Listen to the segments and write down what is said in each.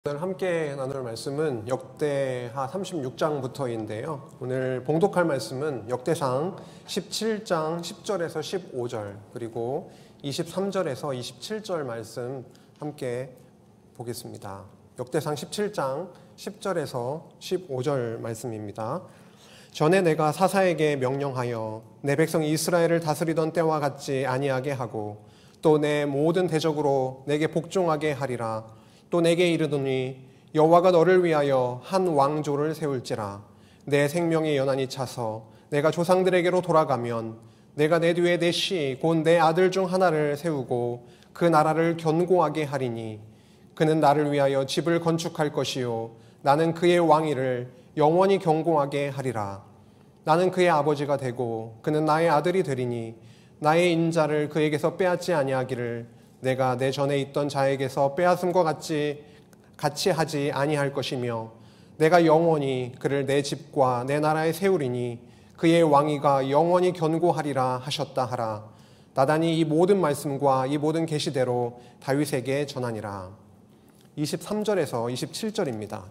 오늘 함께 나눌 말씀은 역대하 36장부터인데요. 오늘 봉독할 말씀은 역대상 17장 10절에서 15절 그리고 23절에서 27절 말씀 함께 보겠습니다. 역대상 17장 10절에서 15절 말씀입니다. 전에 내가 사사에게 명령하여 내 백성 이스라엘을 다스리던 때와 같지 아니하게 하고 또 내 모든 대적으로 내게 복종하게 하리라. 또 내게 이르더니 여호와가 너를 위하여 한 왕조를 세울지라. 내 생명의 연한이 차서 내가 조상들에게로 돌아가면 내가 내 뒤에 내 씨 곧 내 아들 중 하나를 세우고 그 나라를 견고하게 하리니 그는 나를 위하여 집을 건축할 것이요 나는 그의 왕위를 영원히 견고하게 하리라. 나는 그의 아버지가 되고 그는 나의 아들이 되리니 나의 인자를 그에게서 빼앗지 아니하기를 내가 내 전에 있던 자에게서 빼앗음과 같이 하지 아니할 것이며 내가 영원히 그를 내 집과 내 나라에 세우리니 그의 왕위가 영원히 견고하리라 하셨다 하라. 나단이 이 모든 말씀과 이 모든 계시대로 다윗에게 전하니라. 23절에서 27절입니다.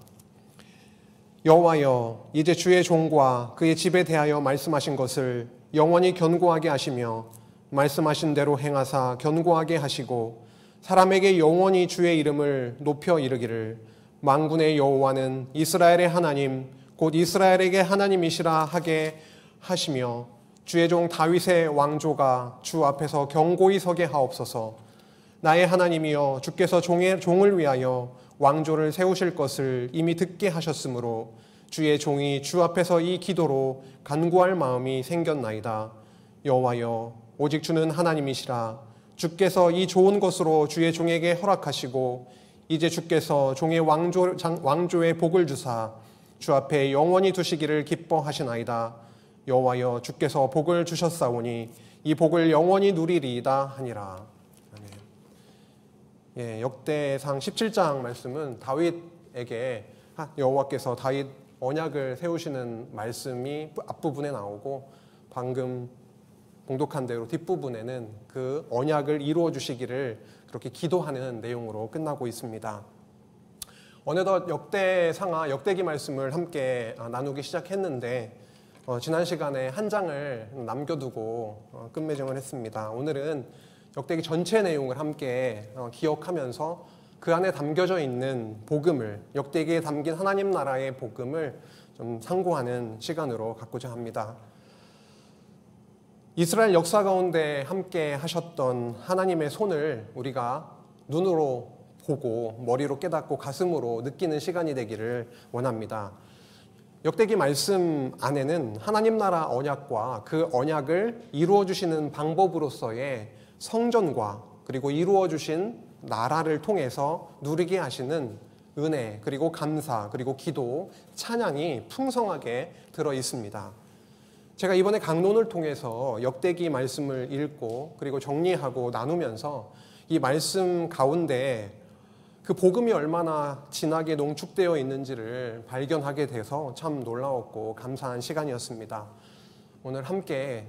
여호와여, 이제 주의 종과 그의 집에 대하여 말씀하신 것을 영원히 견고하게 하시며 말씀하신 대로 행하사 견고하게 하시고 사람에게 영원히 주의 이름을 높여 이르기를 만군의 여호와는 이스라엘의 하나님 곧 이스라엘에게 하나님이시라 하게 하시며 주의 종 다윗의 왕조가 주 앞에서 견고히 서게 하옵소서. 나의 하나님이여, 주께서 종을 위하여 왕조를 세우실 것을 이미 듣게 하셨으므로 주의 종이 주 앞에서 이 기도로 간구할 마음이 생겼나이다. 여호와여, 오직 주는 하나님이시라. 주께서 이 좋은 것으로 주의 종에게 허락하시고 이제 주께서 종의 왕조의 복을 주사 주 앞에 영원히 두시기를 기뻐하시나이다. 여호와여, 주께서 복을 주셨사오니 이 복을 영원히 누리리이다 하니라. 아멘. 역대상 17장 말씀은 다윗에게 여호와께서 다윗 언약을 세우시는 말씀이 앞부분에 나오고 방금 봉독한 대로 뒷부분에는 그 언약을 이루어 주시기를 그렇게 기도하는 내용으로 끝나고 있습니다. 어느덧 역대기 말씀을 함께 나누기 시작했는데 지난 시간에 한 장을 남겨두고 끝맺음을 했습니다. 오늘은 역대기 전체 내용을 함께 기억하면서 그 안에 담겨져 있는 복음을, 역대기에 담긴 하나님 나라의 복음을 좀 상고하는 시간으로 갖고자 합니다. 이스라엘 역사 가운데 함께 하셨던 하나님의 손을 우리가 눈으로 보고 머리로 깨닫고 가슴으로 느끼는 시간이 되기를 원합니다. 역대기 말씀 안에는 하나님 나라 언약과 그 언약을 이루어 주시는 방법으로서의 성전과 그리고 이루어 주신 나라를 통해서 누리게 하시는 은혜 그리고 감사 그리고 기도, 찬양이 풍성하게 들어 있습니다. 제가 이번에 강론을 통해서 역대기 말씀을 읽고 그리고 정리하고 나누면서 이 말씀 가운데 그 복음이 얼마나 진하게 농축되어 있는지를 발견하게 돼서 참 놀라웠고 감사한 시간이었습니다. 오늘 함께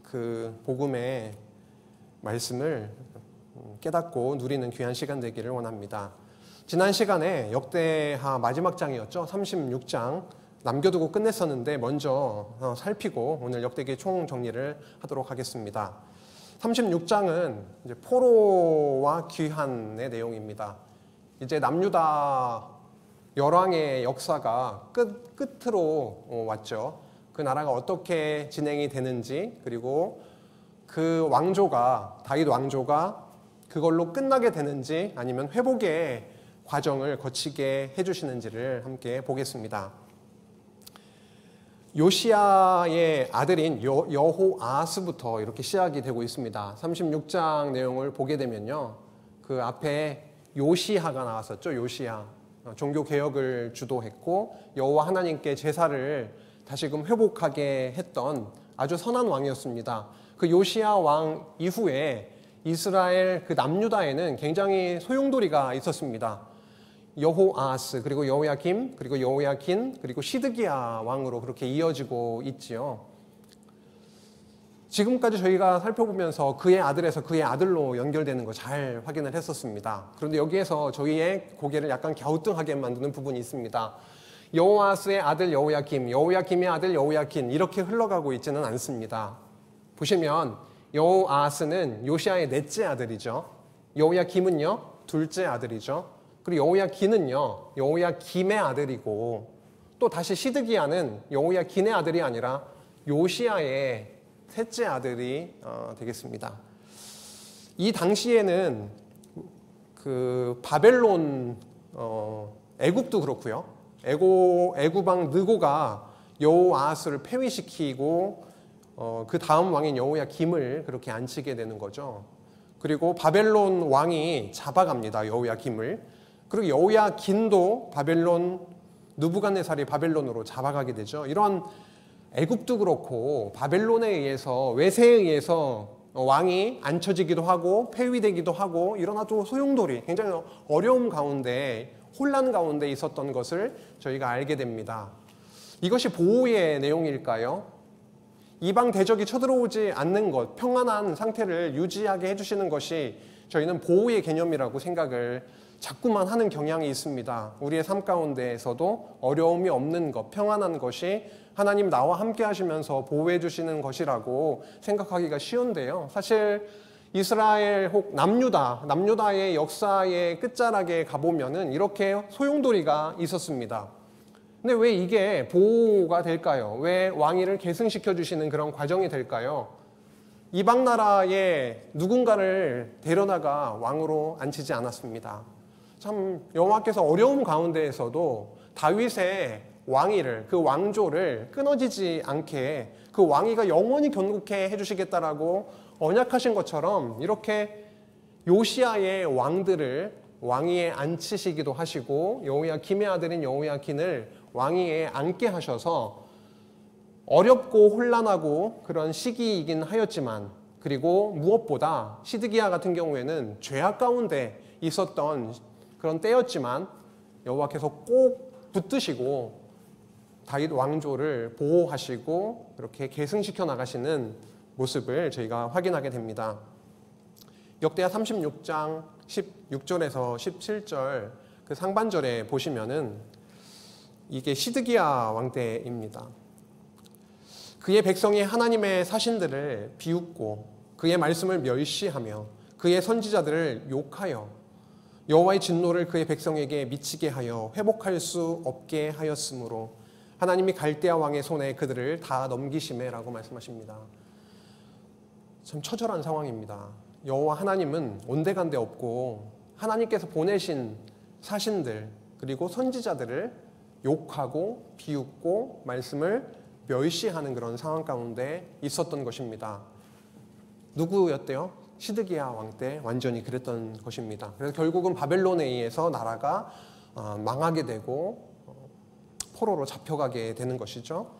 그 복음의 말씀을 깨닫고 누리는 귀한 시간 되기를 원합니다. 지난 시간에 역대하 마지막 장이었죠. 36장 남겨두고 끝냈었는데 먼저 살피고 오늘 역대기 총 정리를 하도록 하겠습니다. 36장은 이제 포로와 귀환의 내용입니다. 이제 남유다 열왕의 역사가 끝으로 왔죠. 그 나라가 어떻게 진행이 되는지 그리고 그 왕조가 다윗 왕조가 그걸로 끝나게 되는지 아니면 회복의 과정을 거치게 해주시는지를 함께 보겠습니다. 요시야의 아들인 여호아스부터 이렇게 시작이 되고 있습니다. 36장 내용을 보게 되면요, 그 앞에 요시야가 나왔었죠. 요시야, 종교 개혁을 주도했고 여호와 하나님께 제사를 다시금 회복하게 했던 아주 선한 왕이었습니다. 그 요시야 왕 이후에 이스라엘 그 남유다에는 굉장히 소용돌이가 있었습니다. 여호아스 그리고 여호야김 그리고 여호야킨 그리고 시드기야 왕으로 그렇게 이어지고 있지요. 지금까지 저희가 살펴보면서 그의 아들에서 그의 아들로 연결되는 거 잘 확인을 했었습니다. 그런데 여기에서 저희의 고개를 약간 갸우뚱하게 만드는 부분이 있습니다. 여호아스의 아들 여호야김, 여호야김의 아들 여호야킨 이렇게 흘러가고 있지는 않습니다. 보시면 여호아스는 요시아의 넷째 아들이죠. 여호야김은요 둘째 아들이죠. 그리고 여호야긴은요 여호야김의 아들이고, 또 다시 시드기야는 여호야긴의 아들이 아니라 요시아의 셋째 아들이 되겠습니다. 이 당시에는 그 바벨론, 애굽도 그렇고요. 애굽왕 느고가 여호아하스를 폐위시키고 그 다음 왕인 여호야김을 그렇게 앉히게 되는 거죠. 그리고 바벨론 왕이 잡아갑니다. 여호야김을. 그리고 여호야긴도 느부갓네살이 바벨론으로 잡아가게 되죠. 이런 애굽도 그렇고 바벨론에 의해서, 외세에 의해서 왕이 앉혀지기도 하고 폐위되기도 하고 이런 아주 소용돌이, 굉장히 어려움 가운데, 혼란 가운데 있었던 것을 저희가 알게 됩니다. 이것이 보호의 내용일까요? 이방 대적이 쳐들어오지 않는 것, 평안한 상태를 유지하게 해주시는 것이 저희는 보호의 개념이라고 생각을 자꾸만 하는 경향이 있습니다. 우리의 삶 가운데에서도 어려움이 없는 것, 평안한 것이 하나님 나와 함께 하시면서 보호해 주시는 것이라고 생각하기가 쉬운데요. 사실 이스라엘 혹 남유다의 역사의 끝자락에 가보면은 이렇게 소용돌이가 있었습니다. 근데 왜 이게 보호가 될까요? 왜 왕위를 계승시켜 주시는 그런 과정이 될까요? 이방 나라에 누군가를 데려다가 왕으로 앉히지 않았습니다. 참 여호와께서 어려움 가운데에서도 다윗의 왕위를, 그 왕조를 끊어지지 않게 그 왕위가 영원히 견고케 해주시겠다라고 언약하신 것처럼 이렇게 요시아의 왕들을 왕위에 앉히시기도 하시고 여호야김의 아들인 여호야긴을 왕위에 앉게 하셔서 어렵고 혼란하고 그런 시기이긴 하였지만, 그리고 무엇보다 시드기야 같은 경우에는 죄악 가운데 있었던 그런 때였지만 여호와께서 꼭 붙드시고 다윗 왕조를 보호하시고 그렇게 계승시켜 나가시는 모습을 저희가 확인하게 됩니다. 역대하 36장 16절에서 17절 그 상반절에 보시면은 이게 시드기야 왕 때입니다. 그의 백성이 하나님의 사신들을 비웃고 그의 말씀을 멸시하며 그의 선지자들을 욕하여 여호와의 진노를 그의 백성에게 미치게 하여 회복할 수 없게 하였으므로 하나님이 갈대아 왕의 손에 그들을 다 넘기시매라고 말씀하십니다. 참 처절한 상황입니다. 여호와 하나님은 온데간데 없고 하나님께서 보내신 사신들 그리고 선지자들을 욕하고 비웃고 말씀을 멸시하는 그런 상황 가운데 있었던 것입니다. 누구였대요? 시드기야 왕 때 완전히 그랬던 것입니다. 그래서 결국은 바벨론에 의해서 나라가 망하게 되고 포로로 잡혀가게 되는 것이죠.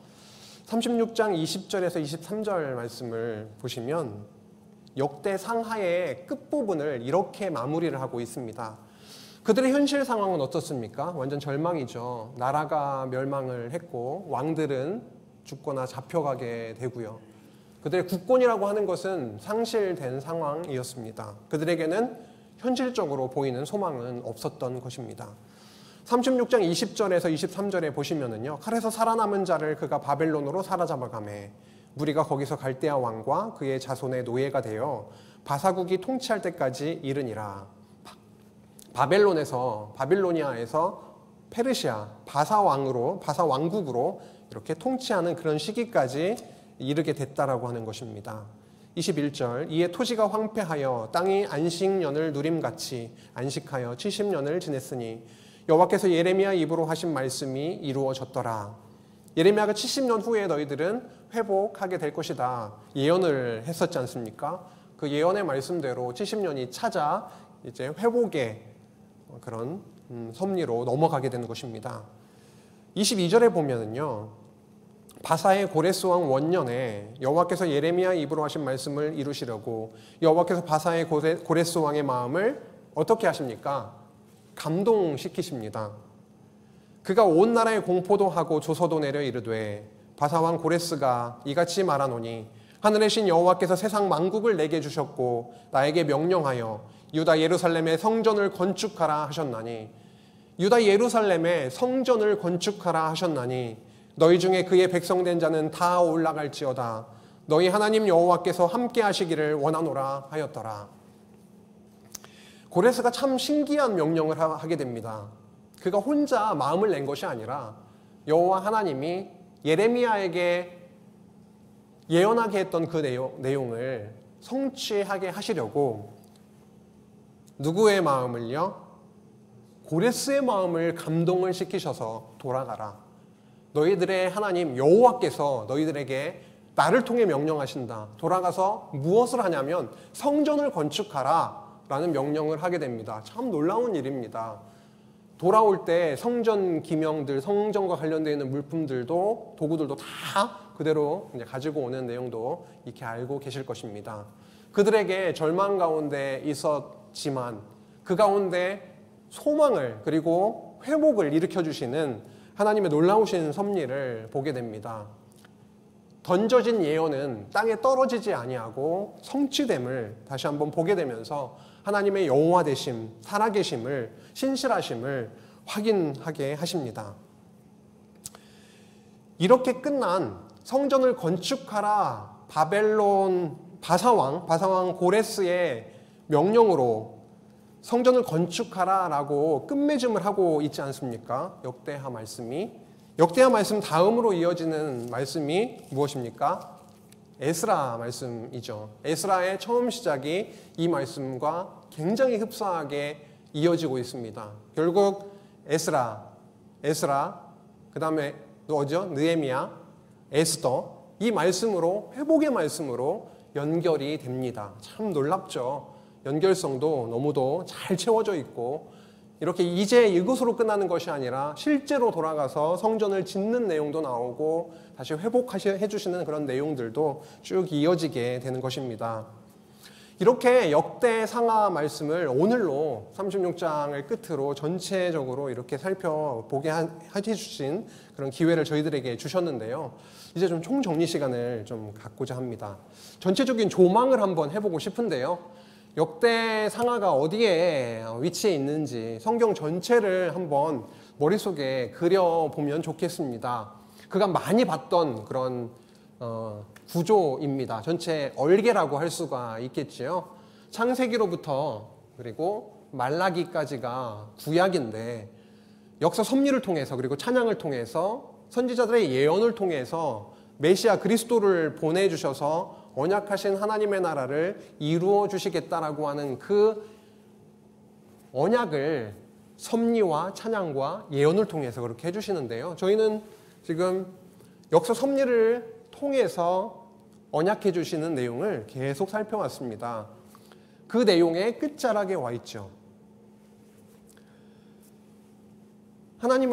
36장 20절에서 23절 말씀을 보시면 역대 상하의 끝부분을 이렇게 마무리를 하고 있습니다. 그들의 현실 상황은 어떻습니까? 완전 절망이죠. 나라가 멸망을 했고 왕들은 죽거나 잡혀가게 되고요. 그들의 국권이라고 하는 것은 상실된 상황이었습니다. 그들에게는 현실적으로 보이는 소망은 없었던 것입니다. 36장 20절에서 23절에 보시면은요, 칼에서 살아남은 자를 그가 바벨론으로 사로잡아가매 무리가 거기서 갈대아 왕과 그의 자손의 노예가 되어 바사국이 통치할 때까지 이르니라. 바빌로니아에서 페르시아 바사 왕국으로 이렇게 통치하는 그런 시기까지 이르게 됐다라고 하는 것입니다. 21절 이에 토지가 황폐하여 땅이 안식년을 누림같이 안식하여 70년을 지냈으니 여호와께서 예레미야 입으로 하신 말씀이 이루어졌더라. 예레미야가 70년 후에 너희들은 회복하게 될 것이다 예언을 했었지 않습니까? 그 예언의 말씀대로 70년이 찾아 이제 회복의 그런 섭리로 넘어가게 되는 것입니다. 22절에 보면은요, 바사의 고레스 왕 원년에 여호와께서 예레미야 입으로 하신 말씀을 이루시려고 여호와께서 바사의 고레스 왕의 마음을 어떻게 하십니까? 감동시키십니다. 그가 온 나라에 공포도 하고 조서도 내려 이르되 바사 왕 고레스가 이같이 말하노니 하늘의 신 여호와께서 세상 만국을 내게 주셨고 나에게 명령하여 유다 예루살렘에 성전을 건축하라 하셨나니 유다 예루살렘에 성전을 건축하라 하셨나니 너희 중에 그의 백성된 자는 다 올라갈지어다. 너희 하나님 여호와께서 함께 하시기를 원하노라 하였더라. 고레스가 참 신기한 명령을 하게 됩니다. 그가 혼자 마음을 낸 것이 아니라 여호와 하나님이 예레미야에게 예언하게 했던 그 내용을 성취하게 하시려고 누구의 마음을요? 고레스의 마음을 감동을 시키셔서 돌아가라. 너희들의 하나님 여호와께서 너희들에게 나를 통해 명령하신다. 돌아가서 무엇을 하냐면 성전을 건축하라 라는 명령을 하게 됩니다. 참 놀라운 일입니다. 돌아올 때 성전 기명들, 성전과 관련되어 있는 물품들도 도구들도 다 그대로 이제 가지고 오는 내용도 이렇게 알고 계실 것입니다. 그들에게 절망 가운데 있었지만 그 가운데 소망을 그리고 회복을 일으켜주시는 하나님의 놀라우신 섭리를 보게 됩니다. 던져진 예언은 땅에 떨어지지 아니하고 성취됨을 다시 한번 보게 되면서 하나님의 여호와 되심, 살아계심을, 신실하심을 확인하게 하십니다. 이렇게 끝난 성전을 건축하라 바벨론 바사왕 고레스의 명령으로 성전을 건축하라 라고 끝맺음을 하고 있지 않습니까? 역대하 말씀 다음으로 이어지는 말씀이 무엇입니까? 에스라 말씀이죠. 에스라의 처음 시작이 이 말씀과 굉장히 흡사하게 이어지고 있습니다. 결국 에스라, 그 다음에 누구죠? 느헤미야, 에스더, 이 말씀으로, 회복의 말씀으로 연결이 됩니다. 참 놀랍죠. 연결성도 너무도 잘 채워져 있고 이렇게 이제 이것으로 끝나는 것이 아니라 실제로 돌아가서 성전을 짓는 내용도 나오고 다시 회복해 주시는 그런 내용들도 쭉 이어지게 되는 것입니다. 이렇게 역대 상하 말씀을 오늘로 36장을 끝으로 전체적으로 이렇게 살펴보게 해주신 그런 기회를 저희들에게 주셨는데요. 이제 좀 총정리 시간을 좀 갖고자 합니다. 전체적인 조망을 한번 해보고 싶은데요. 역대 상하가 어디에 위치해 있는지 성경 전체를 한번 머릿속에 그려보면 좋겠습니다. 그가 많이 봤던 그런 구조입니다. 전체 얼개라고 할 수가 있겠지요. 창세기로부터 그리고 말라기까지가 구약인데 역사 섭리를 통해서 그리고 찬양을 통해서 선지자들의 예언을 통해서 메시아 그리스도를 보내주셔서 언약하신 하나님의 나라를 이루어 주시겠다라고 하는 그 언약을 섭리와 찬양과 예언을 통해서 그렇게 해주시는데요. 저희는 지금 역사 섭리를 통해서 언약해 주시는 내용을 계속 살펴왔습니다. 그 내용의 끝자락에 와 있죠. 하나님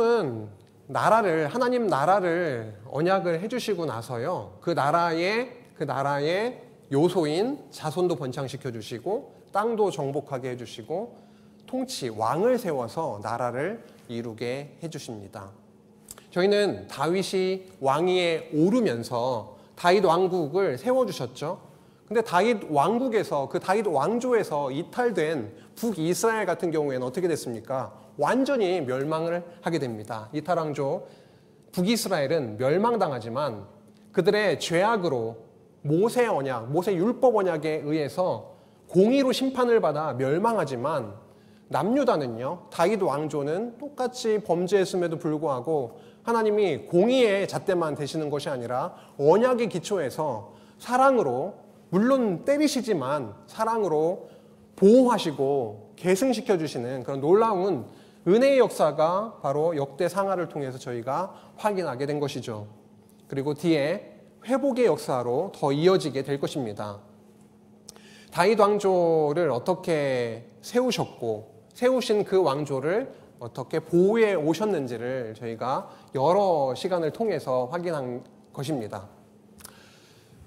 나라를 언약을 해주시고 나서요. 그 나라의 요소인 자손도 번창시켜 주시고 땅도 정복하게 해주시고 왕을 세워서 나라를 이루게 해주십니다. 저희는 다윗이 왕위에 오르면서 다윗 왕국을 세워주셨죠. 근데 다윗 왕국에서 그 다윗 왕조에서 이탈된 북이스라엘 같은 경우에는 어떻게 됐습니까? 완전히 멸망을 하게 됩니다. 이탈 왕조 북이스라엘은 멸망당하지만 그들의 죄악으로 모세 율법 언약에 의해서 공의로 심판을 받아 멸망하지만 남유다는요, 다윗 왕조는 똑같이 범죄했음에도 불구하고 하나님이 공의의 잣대만 되시는 것이 아니라 언약의 기초에서 사랑으로, 물론 때리시지만 사랑으로 보호하시고 계승시켜 주시는 그런 놀라운 은혜의 역사가 바로 역대 상하를 통해서 저희가 확인하게 된 것이죠. 그리고 뒤에 회복의 역사로 더 이어지게 될 것입니다. 다윗 왕조를 어떻게 세우신 그 왕조를 어떻게 보호해 오셨는지를 저희가 여러 시간을 통해서 확인한 것입니다.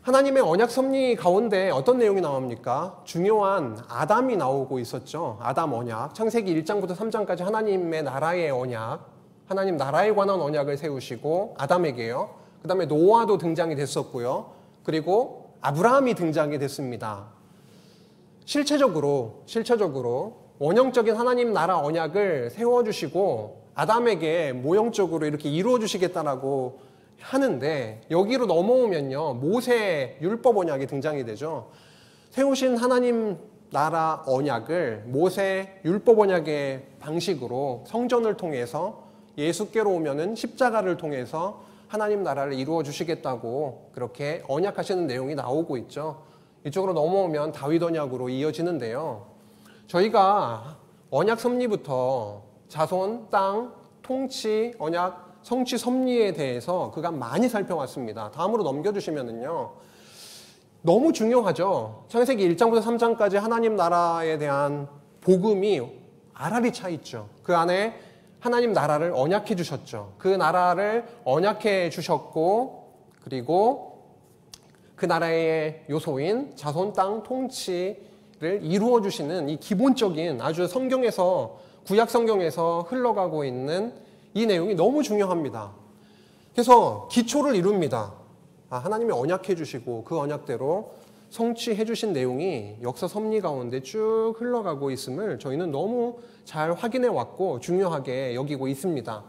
하나님의 언약 섭리 가운데 어떤 내용이 나옵니까? 중요한 아담이 나오고 있었죠. 아담 언약. 창세기 1장부터 3장까지 하나님의 나라의 언약, 하나님 나라에 관한 언약을 세우시고 아담에게요. 그 다음에 노아도 등장이 됐었고요. 그리고 아브라함이 등장이 됐습니다. 실체적으로 원형적인 하나님 나라 언약을 세워주시고 아담에게 모형적으로 이렇게 이루어주시겠다라고 하는데, 여기로 넘어오면요, 모세 율법 언약이 등장이 되죠. 세우신 하나님 나라 언약을 모세 율법 언약의 방식으로 성전을 통해서, 예수께로 오면은 십자가를 통해서 하나님 나라를 이루어 주시겠다고 그렇게 언약하시는 내용이 나오고 있죠. 이쪽으로 넘어오면 다윗 언약으로 이어지는데요. 저희가 언약 섭리부터 자손, 땅, 통치, 언약, 성취 섭리에 대해서 그간 많이 살펴왔습니다. 다음으로 넘겨주시면은요, 너무 중요하죠. 창세기 1장부터 3장까지 하나님 나라에 대한 복음이 알알이 차 있죠. 그 안에 하나님 나라를 언약해 주셨죠. 그 나라를 언약해 주셨고, 그리고 그 나라의 요소인 자손, 땅, 통치를 이루어 주시는 이 기본적인, 아주 성경에서, 구약 성경에서 흘러가고 있는 이 내용이 너무 중요합니다. 그래서 기초를 이룹니다. 하나님이 언약해 주시고 그 언약대로 성취해 주신 내용이 역사 섭리 가운데 쭉 흘러가고 있음을 저희는 너무 잘 확인해 왔고 중요하게 여기고 있습니다.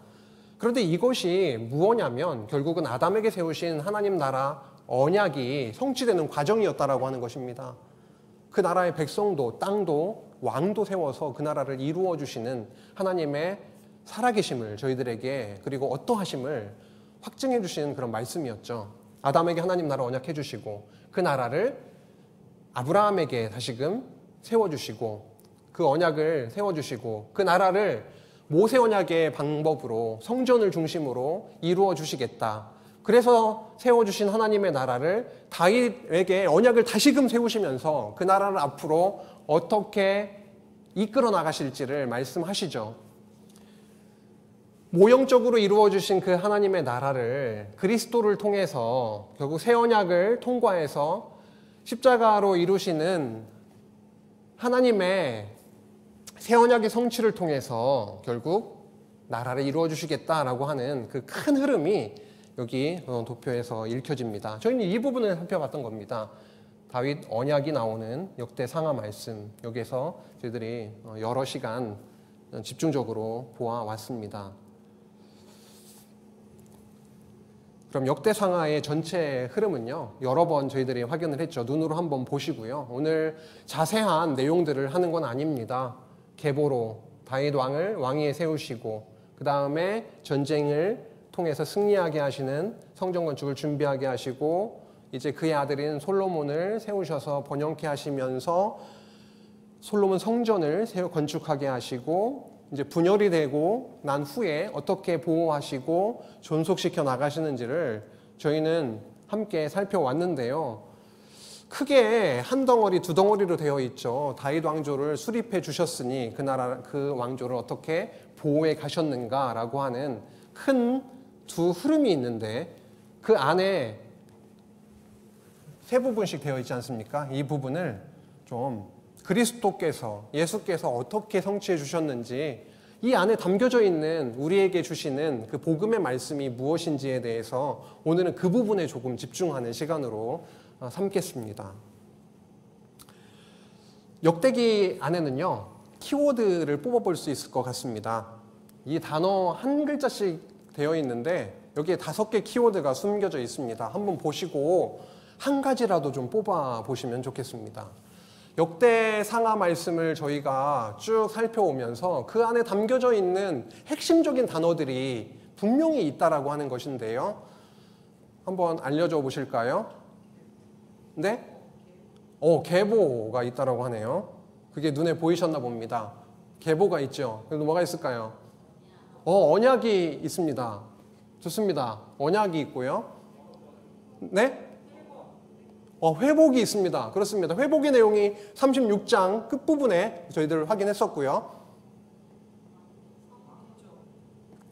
그런데 이것이 무엇냐면 결국은 아담에게 세우신 하나님 나라 언약이 성취되는 과정이었다라고 하는 것입니다. 그 나라의 백성도, 땅도, 왕도 세워서 그 나라를 이루어 주시는 하나님의 살아계심을 저희들에게, 그리고 어떠하심을 확증해 주시는 그런 말씀이었죠. 아담에게 하나님 나라 언약해 주시고 그 나라를 아브라함에게 다시금 세워주시고, 그 언약을 세워주시고 그 나라를 모세 언약의 방법으로 성전을 중심으로 이루어 주시겠다. 그래서 세워주신 하나님의 나라를 다윗에게 언약을 다시금 세우시면서 그 나라를 앞으로 어떻게 이끌어 나가실지를 말씀하시죠. 모형적으로 이루어주신 그 하나님의 나라를 그리스도를 통해서 결국 새 언약을 통과해서 십자가로 이루시는 하나님의 새 언약의 성취를 통해서 결국 나라를 이루어 주시겠다라고 하는 그 큰 흐름이 여기 도표에서 읽혀집니다. 저희는 이 부분을 살펴봤던 겁니다. 다윗 언약이 나오는 역대 상하 말씀, 여기에서 저희들이 여러 시간 집중적으로 보아왔습니다. 그럼 역대 상하의 전체 흐름은요, 여러 번 저희들이 확인을 했죠. 눈으로 한번 보시고요. 오늘 자세한 내용들을 하는 건 아닙니다. 계보로 다윗 왕을 왕위에 세우시고 그 다음에 전쟁을 통해서 승리하게 하시는 성전 건축을 준비하게 하시고, 이제 그의 아들인 솔로몬을 세우셔서 번영케 하시면서 솔로몬 성전을 건축하게 하시고, 이제 분열이 되고 난 후에 어떻게 보호하시고 존속시켜 나가시는지를 저희는 함께 살펴왔는데요. 크게 한 덩어리, 두 덩어리로 되어 있죠. 다윗 왕조를 수립해 주셨으니 그 왕조를 어떻게 보호해 가셨는가라고 하는 큰 두 흐름이 있는데, 그 안에 세 부분씩 되어 있지 않습니까? 이 부분을 좀 그리스도께서, 예수께서 어떻게 성취해 주셨는지, 이 안에 담겨져 있는 우리에게 주시는 그 복음의 말씀이 무엇인지에 대해서 오늘은 그 부분에 조금 집중하는 시간으로 삼겠습니다. 역대기 안에는요, 키워드를 뽑아볼 수 있을 것 같습니다. 이 단어 한 글자씩 되어 있는데 여기에 5개 키워드가 숨겨져 있습니다. 한번 보시고 한 가지라도 좀 뽑아 보시면 좋겠습니다. 역대 상하 말씀을 저희가 쭉 살펴오면서 그 안에 담겨져 있는 핵심적인 단어들이 분명히 있다라고 하는 것인데요. 한번 알려줘 보실까요? 네? 계보가 있다라고 하네요. 그게 눈에 보이셨나 봅니다. 계보가 있죠. 그래도 뭐가 있을까요? 언약이 있습니다. 좋습니다. 언약이 있고요. 네? 회복이 있습니다. 그렇습니다. 회복의 내용이 36장 끝부분에 저희들 확인했었고요.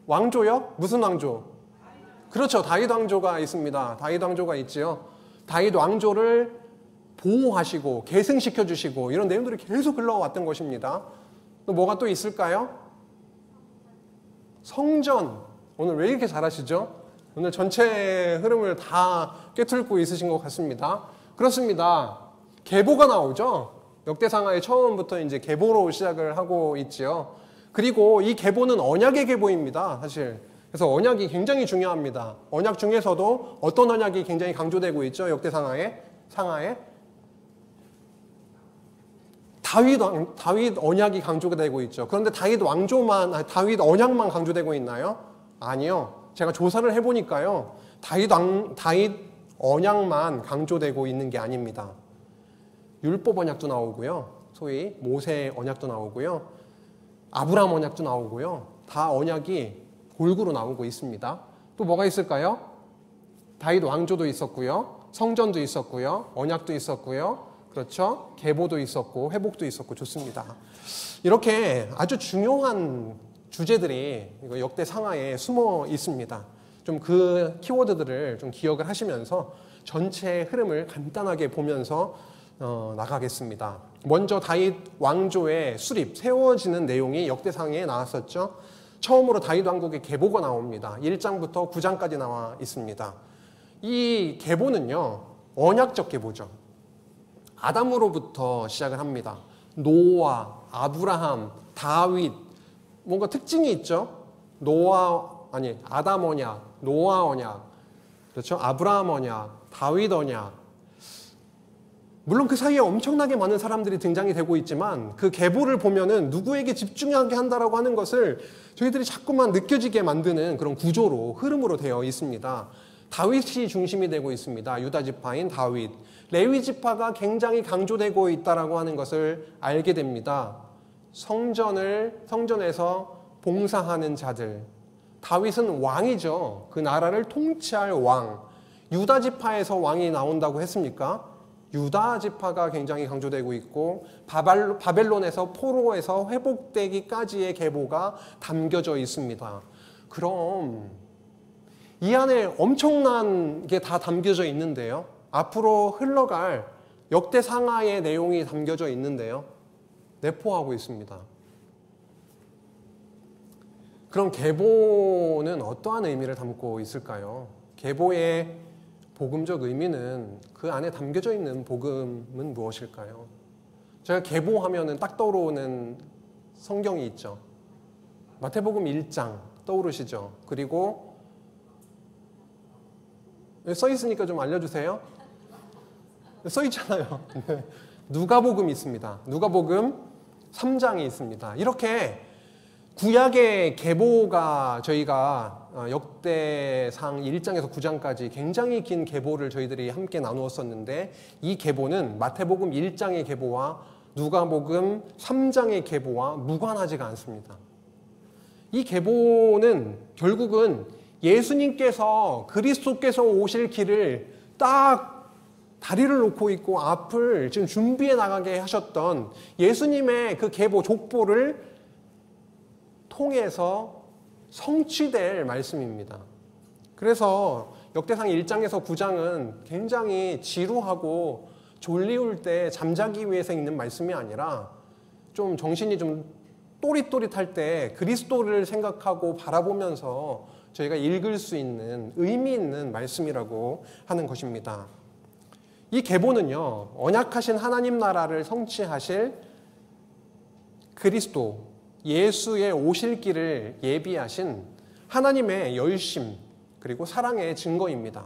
왕조요? 무슨 왕조? 그렇죠. 다윗 왕조가 있습니다. 다윗 왕조가 있지요. 다윗 왕조를 보호하시고 계승시켜 주시고 이런 내용들이 계속 흘러왔던 것입니다. 또 뭐가 또 있을까요? 성전. 오늘 왜 이렇게 잘하시죠? 오늘 전체 흐름을 다 꿰뚫고 있으신 것 같습니다. 그렇습니다. 계보가 나오죠. 역대상하의 처음부터 이제 계보로 시작을 하고 있지요. 그리고 이 계보는 언약의 계보입니다. 사실. 그래서 언약이 굉장히 중요합니다. 언약 중에서도 어떤 언약이 굉장히 강조되고 있죠. 역대상하에 다윗 언약이 강조가 되고 있죠. 그런데 다윗 언약만 강조되고 있나요? 아니요. 제가 조사를 해보니까요. 다윗 언약만 강조되고 있는 게 아닙니다. 율법 언약도 나오고요. 소위 모세 언약도 나오고요. 아브라함 언약도 나오고요. 다 언약이 골고루 나오고 있습니다. 또 뭐가 있을까요? 다윗 왕조도 있었고요. 성전도 있었고요. 언약도 있었고요. 그렇죠? 계보도 있었고 회복도 있었고 좋습니다. 이렇게 아주 중요한 주제들이 역대 상하에 숨어 있습니다. 좀 그 키워드들을 좀 기억을 하시면서 전체 흐름을 간단하게 보면서 나가겠습니다. 먼저 다윗 왕조의 수립, 세워지는 내용이 역대상에 나왔었죠. 처음으로 다윗 왕국의 계보가 나옵니다. 1장부터 9장까지 나와 있습니다. 이 계보는요, 언약적 계보죠. 아담으로부터 시작을 합니다. 노아, 아브라함, 다윗, 뭔가 특징이 있죠. 아담 언약, 노아 언약, 그렇죠? 아브라함 언약, 다윗 언약. 물론 그 사이에 엄청나게 많은 사람들이 등장이 되고 있지만 그 계보를 보면은 누구에게 집중하게 한다라고 하는 것을 저희들이 자꾸만 느껴지게 만드는 그런 구조로, 흐름으로 되어 있습니다. 다윗이 중심이 되고 있습니다. 유다 지파인 다윗. 레위 지파가 굉장히 강조되고 있다라고 하는 것을 알게 됩니다. 성전에서 봉사하는 자들. 다윗은 왕이죠. 그 나라를 통치할 왕. 유다 지파에서 왕이 나온다고 했습니까? 유다 지파가 굉장히 강조되고 있고 바벨론에서 포로에서 회복되기까지의 계보가 담겨져 있습니다. 그럼 이 안에 엄청난 게 다 담겨져 있는데요. 앞으로 흘러갈 역대 상하의 내용이 담겨져 있는데요. 내포하고 있습니다. 그럼 계보는 어떠한 의미를 담고 있을까요? 계보의 복음적 의미는 그 안에 담겨져 있는 복음은 무엇일까요? 제가 계보하면은 딱 떠오르는 성경이 있죠. 마태복음 1장 떠오르시죠? 그리고 써 있으니까 좀 알려주세요. 써 있잖아요. 누가복음이 있습니다. 누가복음 3장이 있습니다. 이렇게 구약의 계보가 저희가 역대상 1장에서 9장까지 굉장히 긴 계보를 저희들이 함께 나누었었는데 이 계보는 마태복음 1장의 계보와 누가복음 3장의 계보와 무관하지가 않습니다. 이 계보는 결국은 예수님께서 그리스도께서 오실 길을 딱 다리를 놓고 있고 앞을 지금 준비해 나가게 하셨던 예수님의 그 계보 족보를 통해서 성취될 말씀입니다. 그래서 역대상 1장에서 9장은 굉장히 지루하고 졸리울 때 잠자기 위해서 읽는 말씀이 아니라 좀 정신이 좀 또릿또릿할 때 그리스도를 생각하고 바라보면서 저희가 읽을 수 있는 의미 있는 말씀이라고 하는 것입니다. 이 계보는요, 언약하신 하나님 나라를 성취하실 그리스도, 예수의 오실 길을 예비하신 하나님의 열심 그리고 사랑의 증거입니다.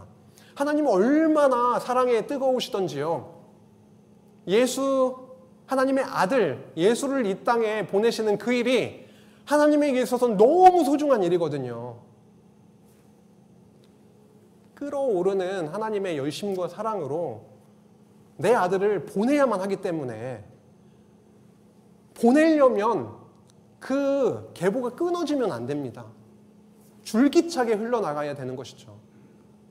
하나님은 얼마나 사랑에 뜨거우시던지요. 하나님의 아들 예수를 이 땅에 보내시는 그 일이 하나님에게 있어서는 너무 소중한 일이거든요. 끓어오르는 하나님의 열심과 사랑으로 내 아들을 보내야만 하기 때문에 보내려면 그 계보가 끊어지면 안 됩니다. 줄기차게 흘러나가야 되는 것이죠.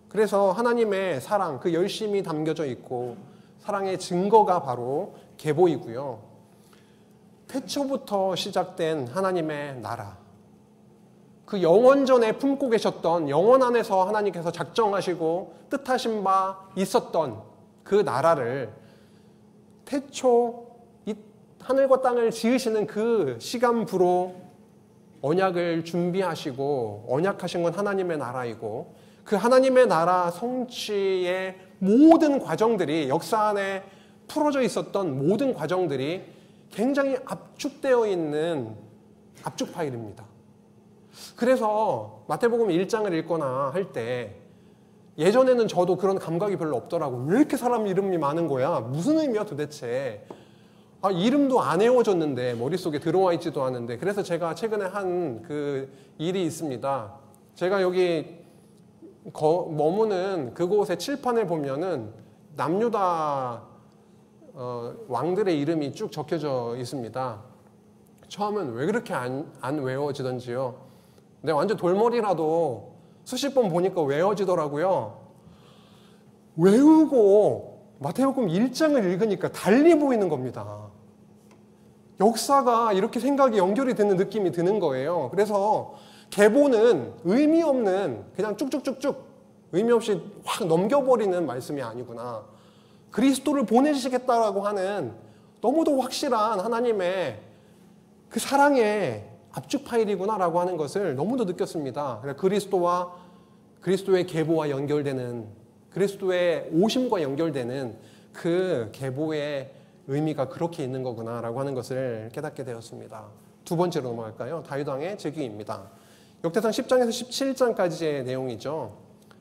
그래서 하나님의 사랑, 그 열심이 담겨져 있고 사랑의 증거가 바로 계보이고요. 태초부터 시작된 하나님의 나라, 그 영원전에 품고 계셨던 영원 안에서 하나님께서 작정하시고 뜻하신 바 있었던 그 나라를 태초 하늘과 땅을 지으시는 그 시간부로 언약을 준비하시고 언약하신 건 하나님의 나라이고 그 하나님의 나라 성취의 모든 과정들이, 역사 안에 풀어져 있었던 모든 과정들이 굉장히 압축되어 있는 압축 파일입니다. 그래서 마태복음 1장을 읽거나 할 때 예전에는 저도 그런 감각이 별로 없더라고요. 왜 이렇게 사람 이름이 많은 거야? 무슨 의미야 도대체? 이름도 안 외워졌는데 머릿속에 들어와 있지도 않은데. 그래서 제가 최근에 한 그 일이 있습니다. 제가 여기 머무는 그곳의 칠판을 보면은 남유다 왕들의 이름이 쭉 적혀져 있습니다. 처음엔 왜 그렇게 안 외워지던지요. 근데 완전 돌머리라도 수십 번 보니까 외워지더라고요. 외우고 마태복음 1장을 읽으니까 달리 보이는 겁니다. 역사가 이렇게 생각이 연결이 되는 느낌이 드는 거예요. 그래서 계보는 의미 없는, 그냥 쭉쭉쭉쭉 의미 없이 확 넘겨버리는 말씀이 아니구나. 그리스도를 보내시겠다라고 하는 너무도 확실한 하나님의 그 사랑의 압축 파일이구나라고 하는 것을 너무도 느꼈습니다. 그리스도의 계보와 연결되는, 그리스도의 오심과 연결되는 그 계보의 의미가 그렇게 있는 거구나라고 하는 것을 깨닫게 되었습니다. 두 번째로 넘어갈까요? 다윗 왕의 즉위입니다. 역대상 10장에서 17장까지의 내용이죠.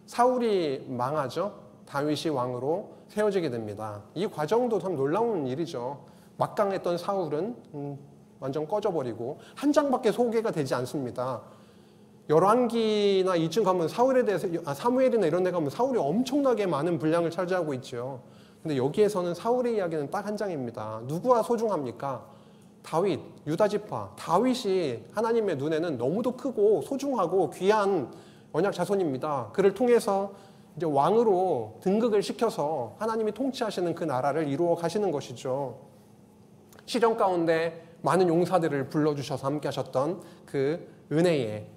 사울이 망하죠. 다윗이 왕으로 세워지게 됩니다. 이 과정도 참 놀라운 일이죠. 막강했던 사울은 완전 꺼져버리고 한 장밖에 소개가 되지 않습니다. 열왕기나 이쯤 가면 사울에 대해서, 사무엘이나 이런 데 가면 사울이 엄청나게 많은 분량을 차지하고 있죠. 근데 여기에서는 사울의 이야기는 딱 한 장입니다. 누구와 소중합니까? 다윗, 유다지파. 다윗이 하나님의 눈에는 너무도 크고 소중하고 귀한 언약 자손입니다. 그를 통해서 이제 왕으로 등극을 시켜서 하나님이 통치하시는 그 나라를 이루어 가시는 것이죠. 시련 가운데 많은 용사들을 불러주셔서 함께 하셨던 그 은혜의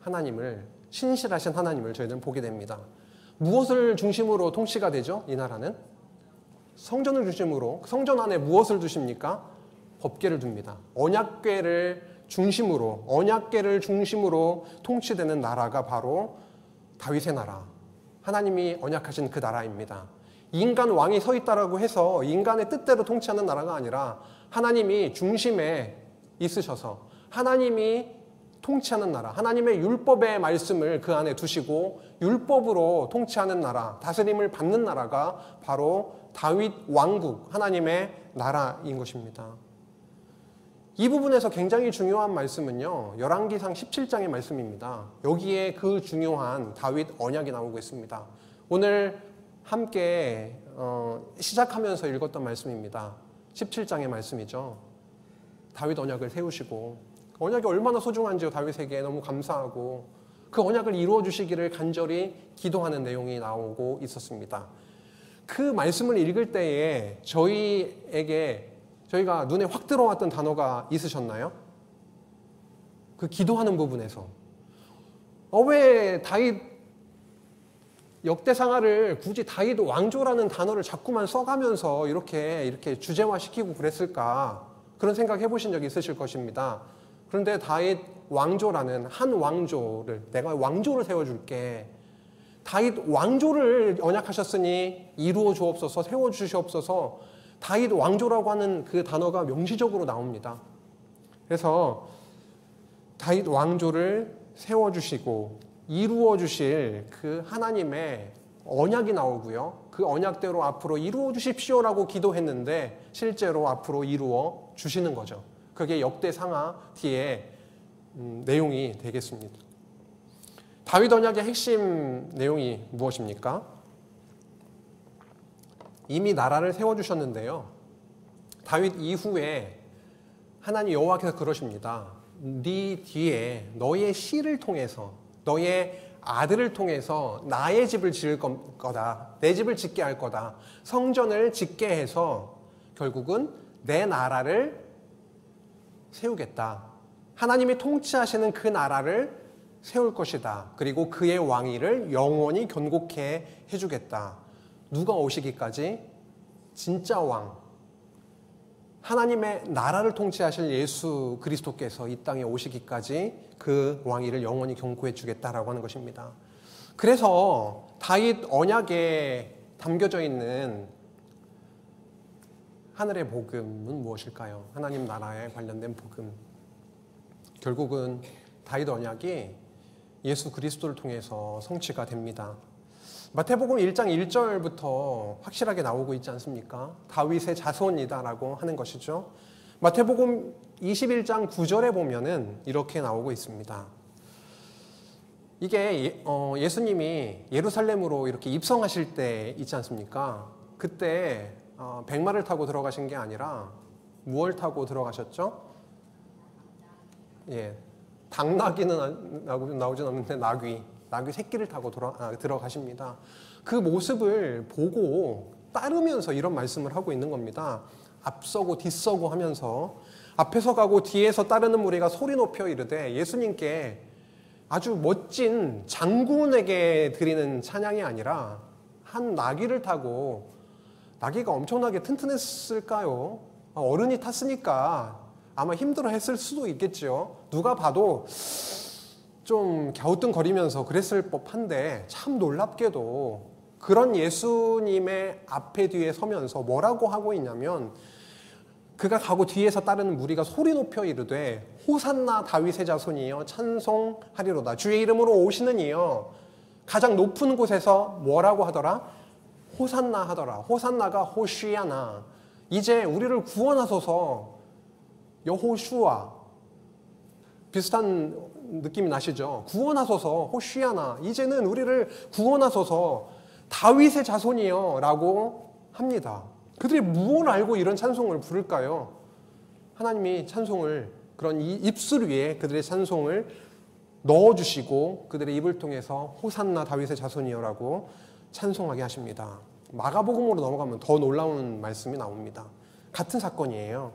하나님을, 신실하신 하나님을 저희들은 보게 됩니다. 무엇을 중심으로 통치가 되죠? 이 나라는? 성전을 중심으로. 성전 안에 무엇을 두십니까? 법궤를 둡니다. 언약궤를 중심으로 통치되는 나라가 바로 다윗의 나라, 하나님이 언약하신 그 나라입니다. 인간 왕이 서 있다라고 해서 인간의 뜻대로 통치하는 나라가 아니라 하나님이 중심에 있으셔서 하나님이 통치하는 나라, 하나님의 율법의 말씀을 그 안에 두시고 율법으로 통치하는 나라, 다스림을 받는 나라가 바로 다윗 왕국, 하나님의 나라인 것입니다. 이 부분에서 굉장히 중요한 말씀은요, 열왕기상 17장의 말씀입니다. 여기에 그 중요한 다윗 언약이 나오고 있습니다. 오늘 함께 시작하면서 읽었던 말씀입니다. 17장의 말씀이죠. 다윗 언약을 세우시고, 언약이 얼마나 소중한지요. 다윗에게 너무 감사하고 그 언약을 이루어 주시기를 간절히 기도하는 내용이 나오고 있었습니다. 그 말씀을 읽을 때에 저희가 눈에 확 들어왔던 단어가 있으셨나요? 그 기도하는 부분에서 왜 다윗 역대상하를 굳이 다윗 왕조라는 단어를 자꾸만 써가면서 이렇게 주제화시키고 그랬을까? 그런 생각 해보신 적 있으실 것입니다. 그런데 다윗 왕조라는 한 왕조를, 내가 왕조를 세워줄게, 다윗 왕조를 언약하셨으니 이루어 주옵소서, 세워 주시옵소서, 다윗 왕조라고 하는 그 단어가 명시적으로 나옵니다. 그래서 다윗 왕조를 세워주시고 이루어 주실 그 하나님의 언약이 나오고요. 그 언약대로 앞으로 이루어 주십시오라고 기도했는데 실제로 앞으로 이루어 주시는 거죠. 그게 역대상하 뒤에 내용이 되겠습니다. 다윗 언약의 핵심 내용이 무엇입니까? 이미 나라를 세워주셨는데요. 다윗 이후에 하나님 여호와께서 그러십니다. 네 뒤에 너의 씨를 통해서, 너의 아들을 통해서 나의 집을 지을 거다. 내 집을 짓게 할 거다. 성전을 짓게 해서 결국은 내 나라를 세우겠다. 하나님이 통치하시는 그 나라를 세울 것이다. 그리고 그의 왕위를 영원히 견고케 해주겠다. 누가 오시기까지? 진짜 왕, 하나님의 나라를 통치하실 예수 그리스도께서 이 땅에 오시기까지 그 왕위를 영원히 견고해 주겠다라고 하는 것입니다. 그래서 다윗 담겨져 있는 하늘의 복음은 무엇일까요? 하나님 나라에 관련된 복음. 결국은 다윗 언약이 예수 그리스도를 통해서 성취가 됩니다. 마태복음 1장 1절부터 확실하게 나오고 있지 않습니까? 다윗의 자손이다라고 하는 것이죠. 마태복음 21장 9절에 보면은 이렇게 나오고 있습니다. 이게 예수님이 예루살렘으로 이렇게 입성하실 때 있지 않습니까? 그때 백마를 타고 들어가신 게 아니라 무엇을 타고 들어가셨죠? 예, 당나귀는 나오진 않는데 나귀 새끼를 타고 들어가십니다. 그 모습을 보고 따르면서 이런 말씀을 하고 있는 겁니다. 앞서고 뒤서고 하면서 앞에서 가고 뒤에서 따르는 무리가 소리 높여 이르되 예수님께 아주 멋진 장군에게 드리는 찬양이 아니라 한 나귀를 타고, 나귀가 엄청나게 튼튼했을까요? 어른이 탔으니까 아마 힘들어 했을 수도 있겠죠. 누가 봐도 좀 갸우뚱거리면서 그랬을 법한데 참 놀랍게도 그런 예수님의 앞에 뒤에 서면서 뭐라고 하고 있냐면, 그가 가고 뒤에서 따르는 무리가 소리 높여 이르되 호산나 다윗의 자손이여 찬송하리로다. 주의 이름으로 오시는 이여. 가장 높은 곳에서 뭐라고 하더라? 호산나 하더라. 호산나가 호시아나. 이제 우리를 구원하소서. 여호슈아. 비슷한 느낌이 나시죠? 구원하소서. 호시아나. 이제는 우리를 구원하소서. 다윗의 자손이여 라고 합니다. 그들이 무엇을 알고 이런 찬송을 부를까요? 하나님이 찬송을, 그런 이 입술 위에 그들의 찬송을 넣어주시고 그들의 입을 통해서 호산나 다윗의 자손이여라고 찬송하게 하십니다. 마가복음으로 넘어가면 더 놀라운 말씀이 나옵니다. 같은 사건이에요.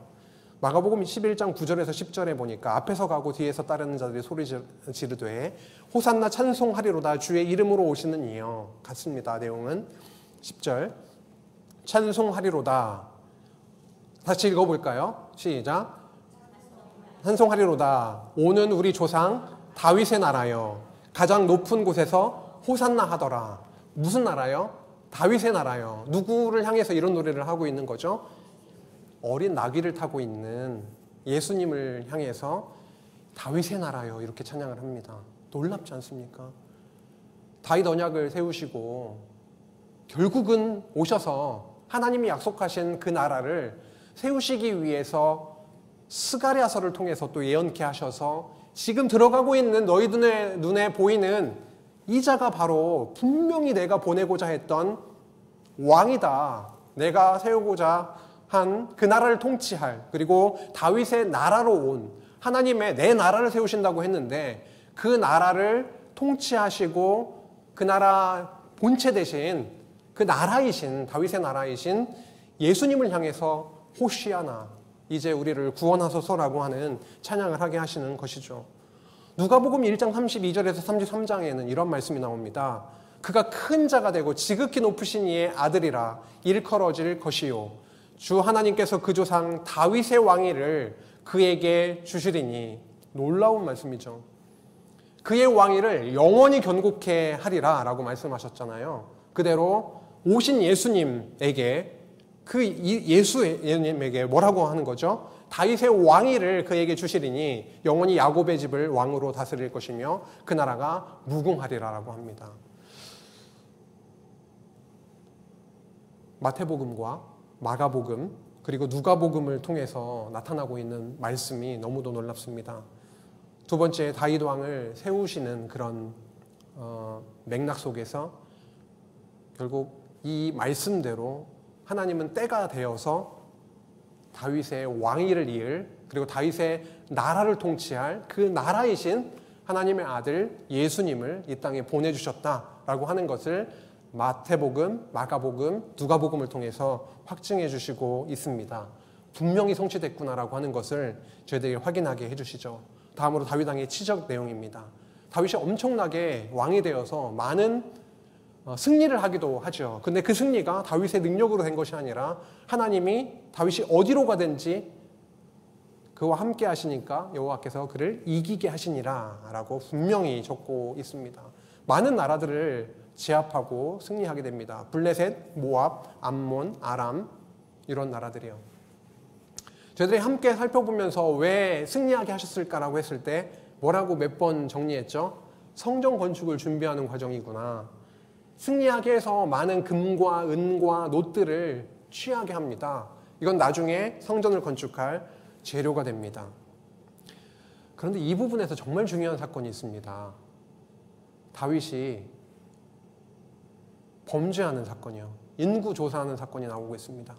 마가복음 11장 9절에서 10절에 보니까 앞에서 가고 뒤에서 따르는 자들이 소리 지르되 호산나 찬송하리로다 주의 이름으로 오시는 이여. 같습니다. 내용은 10절 찬송하리로다. 다시 읽어볼까요? 시작. 찬송하리로다. 오는 우리 조상 다윗의 나라여. 가장 높은 곳에서 호산나 하더라. 무슨 나라요? 다윗의 나라요. 누구를 향해서 이런 노래를 하고 있는 거죠? 어린 나귀를 타고 있는 예수님을 향해서 다윗의 나라요. 이렇게 찬양을 합니다. 놀랍지 않습니까? 다윗 언약을 세우시고 결국은 오셔서 하나님이 약속하신 그 나라를 세우시기 위해서 스가랴서를 통해서 또 예언케 하셔서 지금 들어가고 있는 너희들의 눈에 보이는 이 자가 바로 분명히 내가 보내고자 했던 왕이다. 내가 세우고자 한 그 나라를 통치할, 그리고 다윗의 나라로 온 하나님의 내 나라를 세우신다고 했는데 그 나라를 통치하시고 그 나라 본체 대신 그 나라이신, 다윗의 나라이신 예수님을 향해서 호시아나, 이제 우리를 구원하소서라고 하는 찬양을 하게 하시는 것이죠. 누가복음 1장 32절에서 33장에는 이런 말씀이 나옵니다. 그가 큰 자가 되고 지극히 높으신 이의 아들이라 일컬어질 것이요 주 하나님께서 그 조상 다윗의 왕위를 그에게 주시리니. 놀라운 말씀이죠. 그의 왕위를 영원히 견고케 하리라 라고 말씀하셨잖아요. 그대로 오신 예수님에게, 그 예수님에게 뭐라고 하는 거죠? 다윗의 왕위를 그에게 주시리니 영원히 야곱의 집을 왕으로 다스릴 것이며 그 나라가 무궁하리라라고 합니다. 마태복음과 마가복음 그리고 누가복음을 통해서 나타나고 있는 말씀이 너무도 놀랍습니다. 두 번째, 다윗 왕을 세우시는 그런 맥락 속에서 결국 이 말씀대로 하나님은 때가 되어서 다윗의 왕위를 이을, 그리고 다윗의 나라를 통치할 그 나라이신 하나님의 아들 예수님을 이 땅에 보내주셨다라고 하는 것을 마태복음, 마가복음, 누가복음을 통해서 확증해 주시고 있습니다. 분명히 성취됐구나라고 하는 것을 저희들이 확인하게 해주시죠. 다음으로 다윗 왕의 치적 내용입니다. 다윗이 엄청나게 왕이 되어서 많은 승리를 하기도 하죠. 근데 그 승리가 다윗의 능력으로 된 것이 아니라 하나님이 다윗이 어디로 가든지 그와 함께 하시니까 여호와께서 그를 이기게 하시니라 라고 분명히 적고 있습니다. 많은 나라들을 제압하고 승리하게 됩니다. 블레셋, 모압, 암몬, 아람 이런 나라들이요. 저희들이 함께 살펴보면서 왜 승리하게 하셨을까라고 했을 때 뭐라고 몇 번 정리했죠? 성전 건축을 준비하는 과정이구나. 승리하게 해서 많은 금과 은과 놋들을 취하게 합니다. 이건 나중에 성전을 건축할 재료가 됩니다. 그런데 이 부분에서 정말 중요한 사건이 있습니다. 다윗이 범죄하는 사건이요. 인구 조사하는 사건이 나오고 있습니다.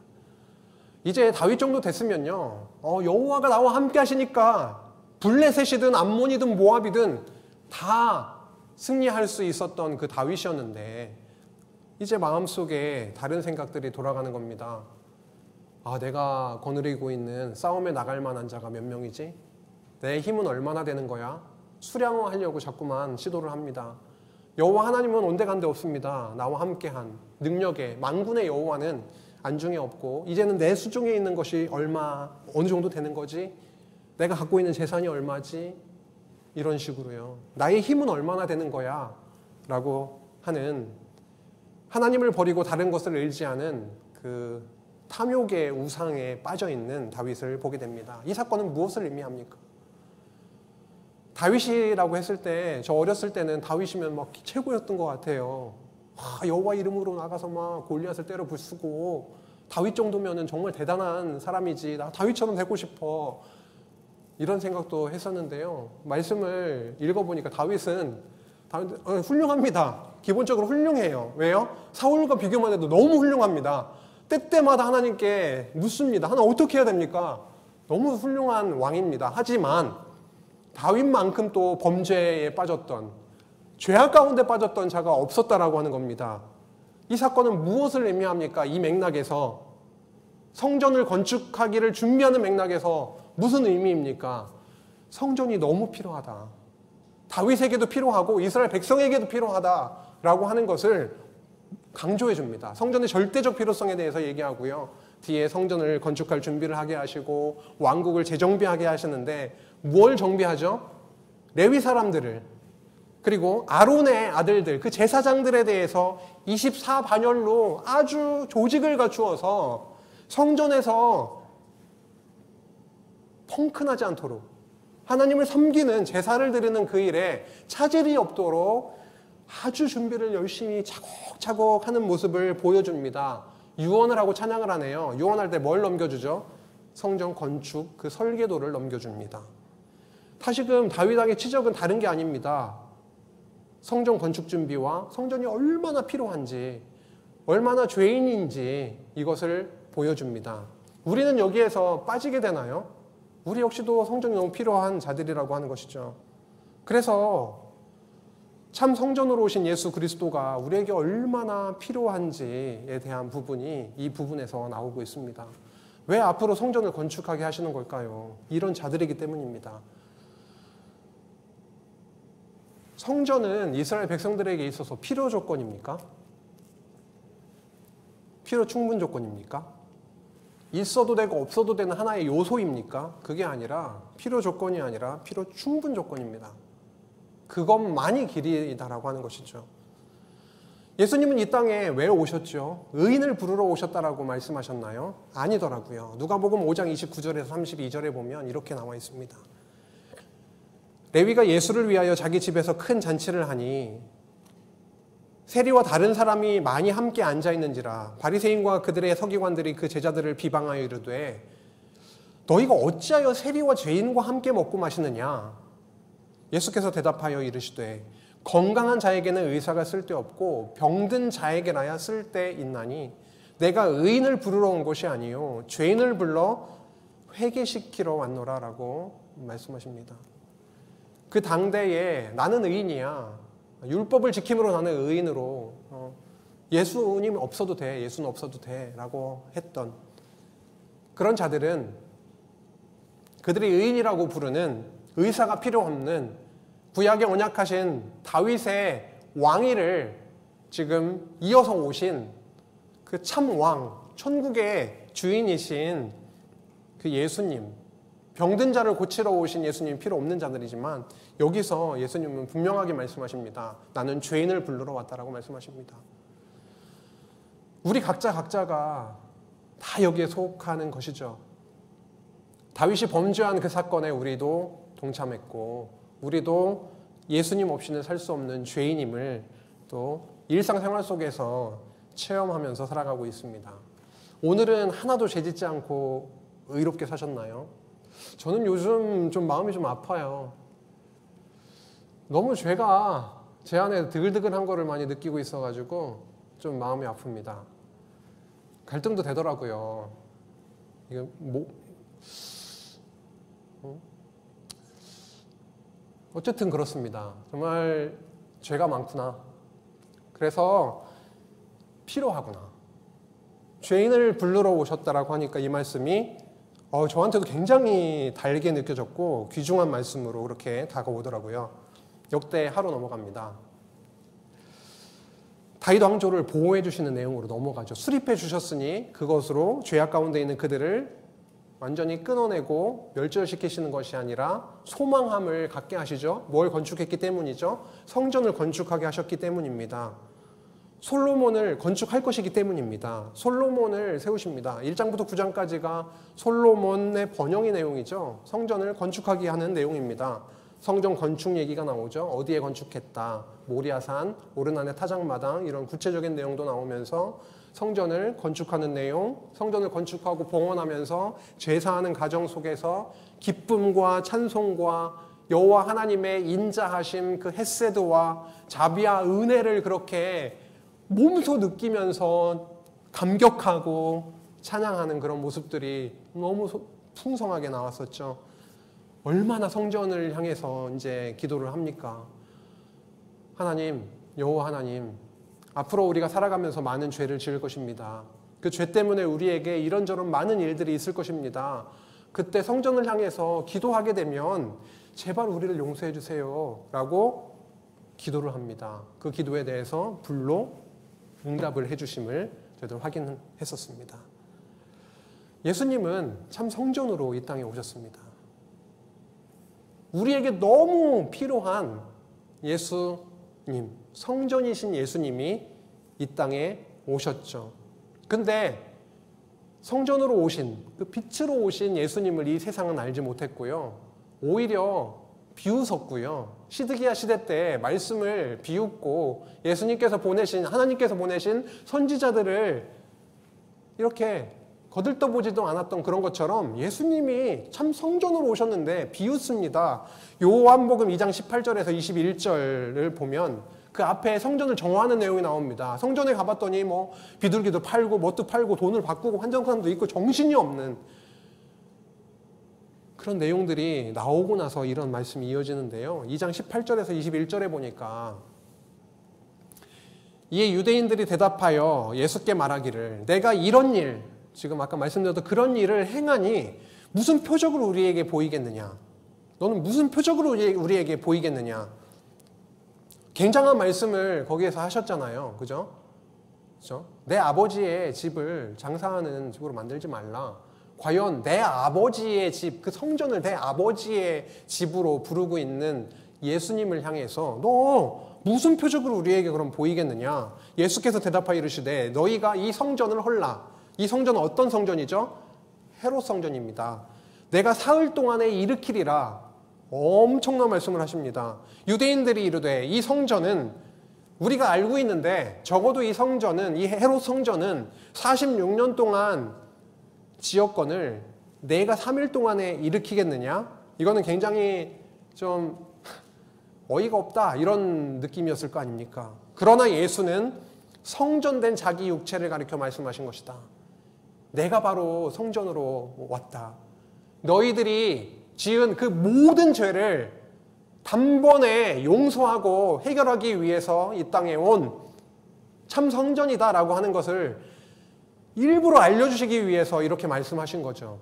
이제 다윗 정도 됐으면요. 여호와가 나와 함께 하시니까 블레셋이든 암몬이든 모압이든 다 승리할 수 있었던 그 다윗이었는데 이제 마음속에 다른 생각들이 돌아가는 겁니다. 내가 거느리고 있는 싸움에 나갈 만한 자가 몇 명이지? 내 힘은 얼마나 되는 거야? 수량화하려고 자꾸만 시도를 합니다. 여호와 하나님은 온데간데 없습니다. 나와 함께한 능력의 만군의 여호와는 안중에 없고 이제는 내 수중에 있는 것이 어느 정도 되는 거지? 내가 갖고 있는 재산이 얼마지? 이런 식으로요. 나의 힘은 얼마나 되는 거야? 라고 하는 하나님을 버리고 다른 것을 의지하는 그 탐욕의 우상에 빠져있는 다윗을 보게 됩니다. 이 사건은 무엇을 의미합니까? 다윗이라고 했을 때 저 어렸을 때는 다윗이면 막 최고였던 것 같아요. 여호와 이름으로 나가서 막 골리앗을 때려 부수고 다윗 정도면은 정말 대단한 사람이지. 나 다윗처럼 되고 싶어. 이런 생각도 했었는데요. 말씀을 읽어보니까 다윗은 훌륭합니다. 기본적으로 훌륭해요. 왜요? 사울과 비교만 해도 너무 훌륭합니다. 때때마다 하나님께 묻습니다. 하나 어떻게 해야 됩니까? 너무 훌륭한 왕입니다. 하지만 다윗만큼 또 범죄에 빠졌던 죄악 가운데 빠졌던 자가 없었다라고 하는 겁니다. 이 사건은 무엇을 의미합니까? 이 맥락에서 성전을 건축하기를 준비하는 맥락에서 무슨 의미입니까? 성전이 너무 필요하다. 다윗에게도 필요하고 이스라엘 백성에게도 필요하다라고 하는 것을 강조해 줍니다. 성전의 절대적 필요성에 대해서 얘기하고요. 뒤에 성전을 건축할 준비를 하게 하시고 왕국을 재정비하게 하시는데 뭘 정비하죠? 레위 사람들을 그리고 아론의 아들들 그 제사장들에 대해서 24반열로 아주 조직을 갖추어서 성전에서 펑크나지 않도록 하나님을 섬기는 제사를 드리는 그 일에 차질이 없도록 아주 준비를 열심히 차곡차곡 하는 모습을 보여줍니다. 유언을 하고 찬양을 하네요. 유언할 때 뭘 넘겨주죠? 성전 건축 그 설계도를 넘겨줍니다. 다시금 다윗 왕의 치적은 다른 게 아닙니다. 성전 건축 준비와 성전이 얼마나 필요한지 얼마나 죄인인지 이것을 보여줍니다. 우리는 여기에서 빠지게 되나요? 우리 역시도 성전이 너무 필요한 자들이라고 하는 것이죠. 그래서 참 성전으로 오신 예수 그리스도가 우리에게 얼마나 필요한지에 대한 부분이 이 부분에서 나오고 있습니다. 왜 앞으로 성전을 건축하게 하시는 걸까요? 이런 자들이기 때문입니다. 성전은 이스라엘 백성들에게 있어서 필요 조건입니까? 필요 충분 조건입니까? 있어도 되고 없어도 되는 하나의 요소입니까? 그게 아니라 필요 조건이 아니라 필요 충분 조건입니다. 그것만이 길이다라고 하는 것이죠. 예수님은 이 땅에 왜 오셨죠? 의인을 부르러 오셨다라고 말씀하셨나요? 아니더라고요. 누가복음 5장 29절에서 32절에 보면 이렇게 나와 있습니다. 레위가 예수를 위하여 자기 집에서 큰 잔치를 하니 세리와 다른 사람이 많이 함께 앉아있는지라 바리새인과 그들의 서기관들이 그 제자들을 비방하여 이르되 너희가 어찌하여 세리와 죄인과 함께 먹고 마시느냐? 예수께서 대답하여 이르시되 건강한 자에게는 의사가 쓸데없고 병든 자에게라야 쓸데있나니 내가 의인을 부르러 온 것이 아니요 죄인을 불러 회개시키러 왔노라 라고 말씀하십니다. 그 당대에 나는 의인이야. 율법을 지킴으로 나는 의인으로 예수님 없어도 돼. 예수는 없어도 돼. 라고 했던 그런 자들은 그들이 의인이라고 부르는 의사가 필요 없는 구약에 언약하신 다윗의 왕위를 지금 이어서 오신 그 참왕, 천국의 주인이신 그 예수님, 병든 자를 고치러 오신 예수님 필요 없는 자들이지만 여기서 예수님은 분명하게 말씀하십니다. 나는 죄인을 부르러 왔다라고 말씀하십니다. 우리 각자가 다 여기에 속하는 것이죠. 다윗이 범죄한 그 사건에 우리도 동참했고, 우리도 예수님 없이는 살 수 없는 죄인임을 또 일상생활 속에서 체험하면서 살아가고 있습니다. 오늘은 하나도 죄짓지 않고 의롭게 사셨나요? 저는 요즘 좀 마음이 좀 아파요. 너무 죄가 제 안에 드글드글한 거를 많이 느끼고 있어가지고 좀 마음이 아픕니다. 갈등도 되더라고요. 이게 어쨌든 그렇습니다. 정말 죄가 많구나. 그래서 필요하구나. 죄인을 부르러 오셨다라고 하니까 이 말씀이 저한테도 굉장히 달게 느껴졌고 귀중한 말씀으로 그렇게 다가오더라고요. 역대 하루 넘어갑니다. 다윗 왕조를 보호해 주시는 내용으로 넘어가죠. 수립해 주셨으니 그것으로 죄악 가운데 있는 그들을 완전히 끊어내고 멸절시키시는 것이 아니라 소망함을 갖게 하시죠. 뭘 건축했기 때문이죠? 성전을 건축하게 하셨기 때문입니다. 솔로몬을 건축할 것이기 때문입니다. 솔로몬을 세우십니다. 1장부터 9장까지가 솔로몬의 번영의 내용이죠. 성전을 건축하게 하는 내용입니다. 성전 건축 얘기가 나오죠. 어디에 건축했다. 모리아산, 오르난의 타작마당 이런 구체적인 내용도 나오면서 성전을 건축하는 내용, 성전을 건축하고 봉헌하면서 제사하는 과정 속에서 기쁨과 찬송과 여호와 하나님의 인자하심 그 헤세드와 자비와 은혜를 그렇게 몸소 느끼면서 감격하고 찬양하는 그런 모습들이 너무 풍성하게 나왔었죠. 얼마나 성전을 향해서 이제 기도를 합니까? 하나님, 여호와 하나님, 앞으로 우리가 살아가면서 많은 죄를 지을 것입니다. 그 죄 때문에 우리에게 이런저런 많은 일들이 있을 것입니다. 그때 성전을 향해서 기도하게 되면 제발 우리를 용서해 주세요 라고 기도를 합니다. 그 기도에 대해서 불로 응답을 해주심을 저희들 확인했었습니다. 예수님은 참 성전으로 이 땅에 오셨습니다. 우리에게 너무 필요한 예수님, 성전이신 예수님이 이 땅에 오셨죠. 근데 성전으로 오신, 그 빛으로 오신 예수님을 이 세상은 알지 못했고요. 오히려 비웃었고요. 시드기야 시대 때 말씀을 비웃고 하나님께서 보내신 선지자들을 이렇게 거들떠보지도 않았던 그런 것처럼 예수님이 참 성전으로 오셨는데 비웃습니다. 요한복음 2장 18절에서 21절을 보면 그 앞에 성전을 정화하는 내용이 나옵니다. 성전에 가봤더니 비둘기도 팔고 뭣도 팔고 돈을 바꾸고 환전칸도 있고 정신이 없는 그런 내용들이 나오고 나서 이런 말씀이 이어지는데요. 2장 18절에서 21절에 보니까 이에 유대인들이 대답하여 예수께 말하기를 내가 이런 일, 지금 아까 말씀드렸던 그런 일을 행하니 무슨 표적으로 우리에게 보이겠느냐? 너는 무슨 표적으로 우리에게 보이겠느냐? 굉장한 말씀을 거기에서 하셨잖아요. 그죠? 내 아버지의 집을 장사하는 집으로 만들지 말라. 과연 내 아버지의 집, 그 성전을 내 아버지의 집으로 부르고 있는 예수님을 향해서 너 무슨 표적으로 우리에게 그럼 보이겠느냐? 예수께서 대답하여 이르시되 너희가 이 성전을 헐라. 이 성전은 어떤 성전이죠? 헤롯 성전입니다. 내가 사흘 동안에 일으키리라. 엄청난 말씀을 하십니다. 유대인들이 이르되 이 성전은 우리가 알고 있는데 적어도 이 성전은, 이 헤롯 성전은 46년 동안 지역권을 내가 3일 동안에 일으키겠느냐? 이거는 굉장히 좀 어이가 없다 이런 느낌이었을 거 아닙니까? 그러나 예수는 성전된 자기 육체를 가리켜 말씀하신 것이다. 내가 바로 성전으로 왔다. 너희들이 지은 그 모든 죄를 단번에 용서하고 해결하기 위해서 이 땅에 온 참 성전이다라고 하는 것을 일부러 알려주시기 위해서 이렇게 말씀하신 거죠.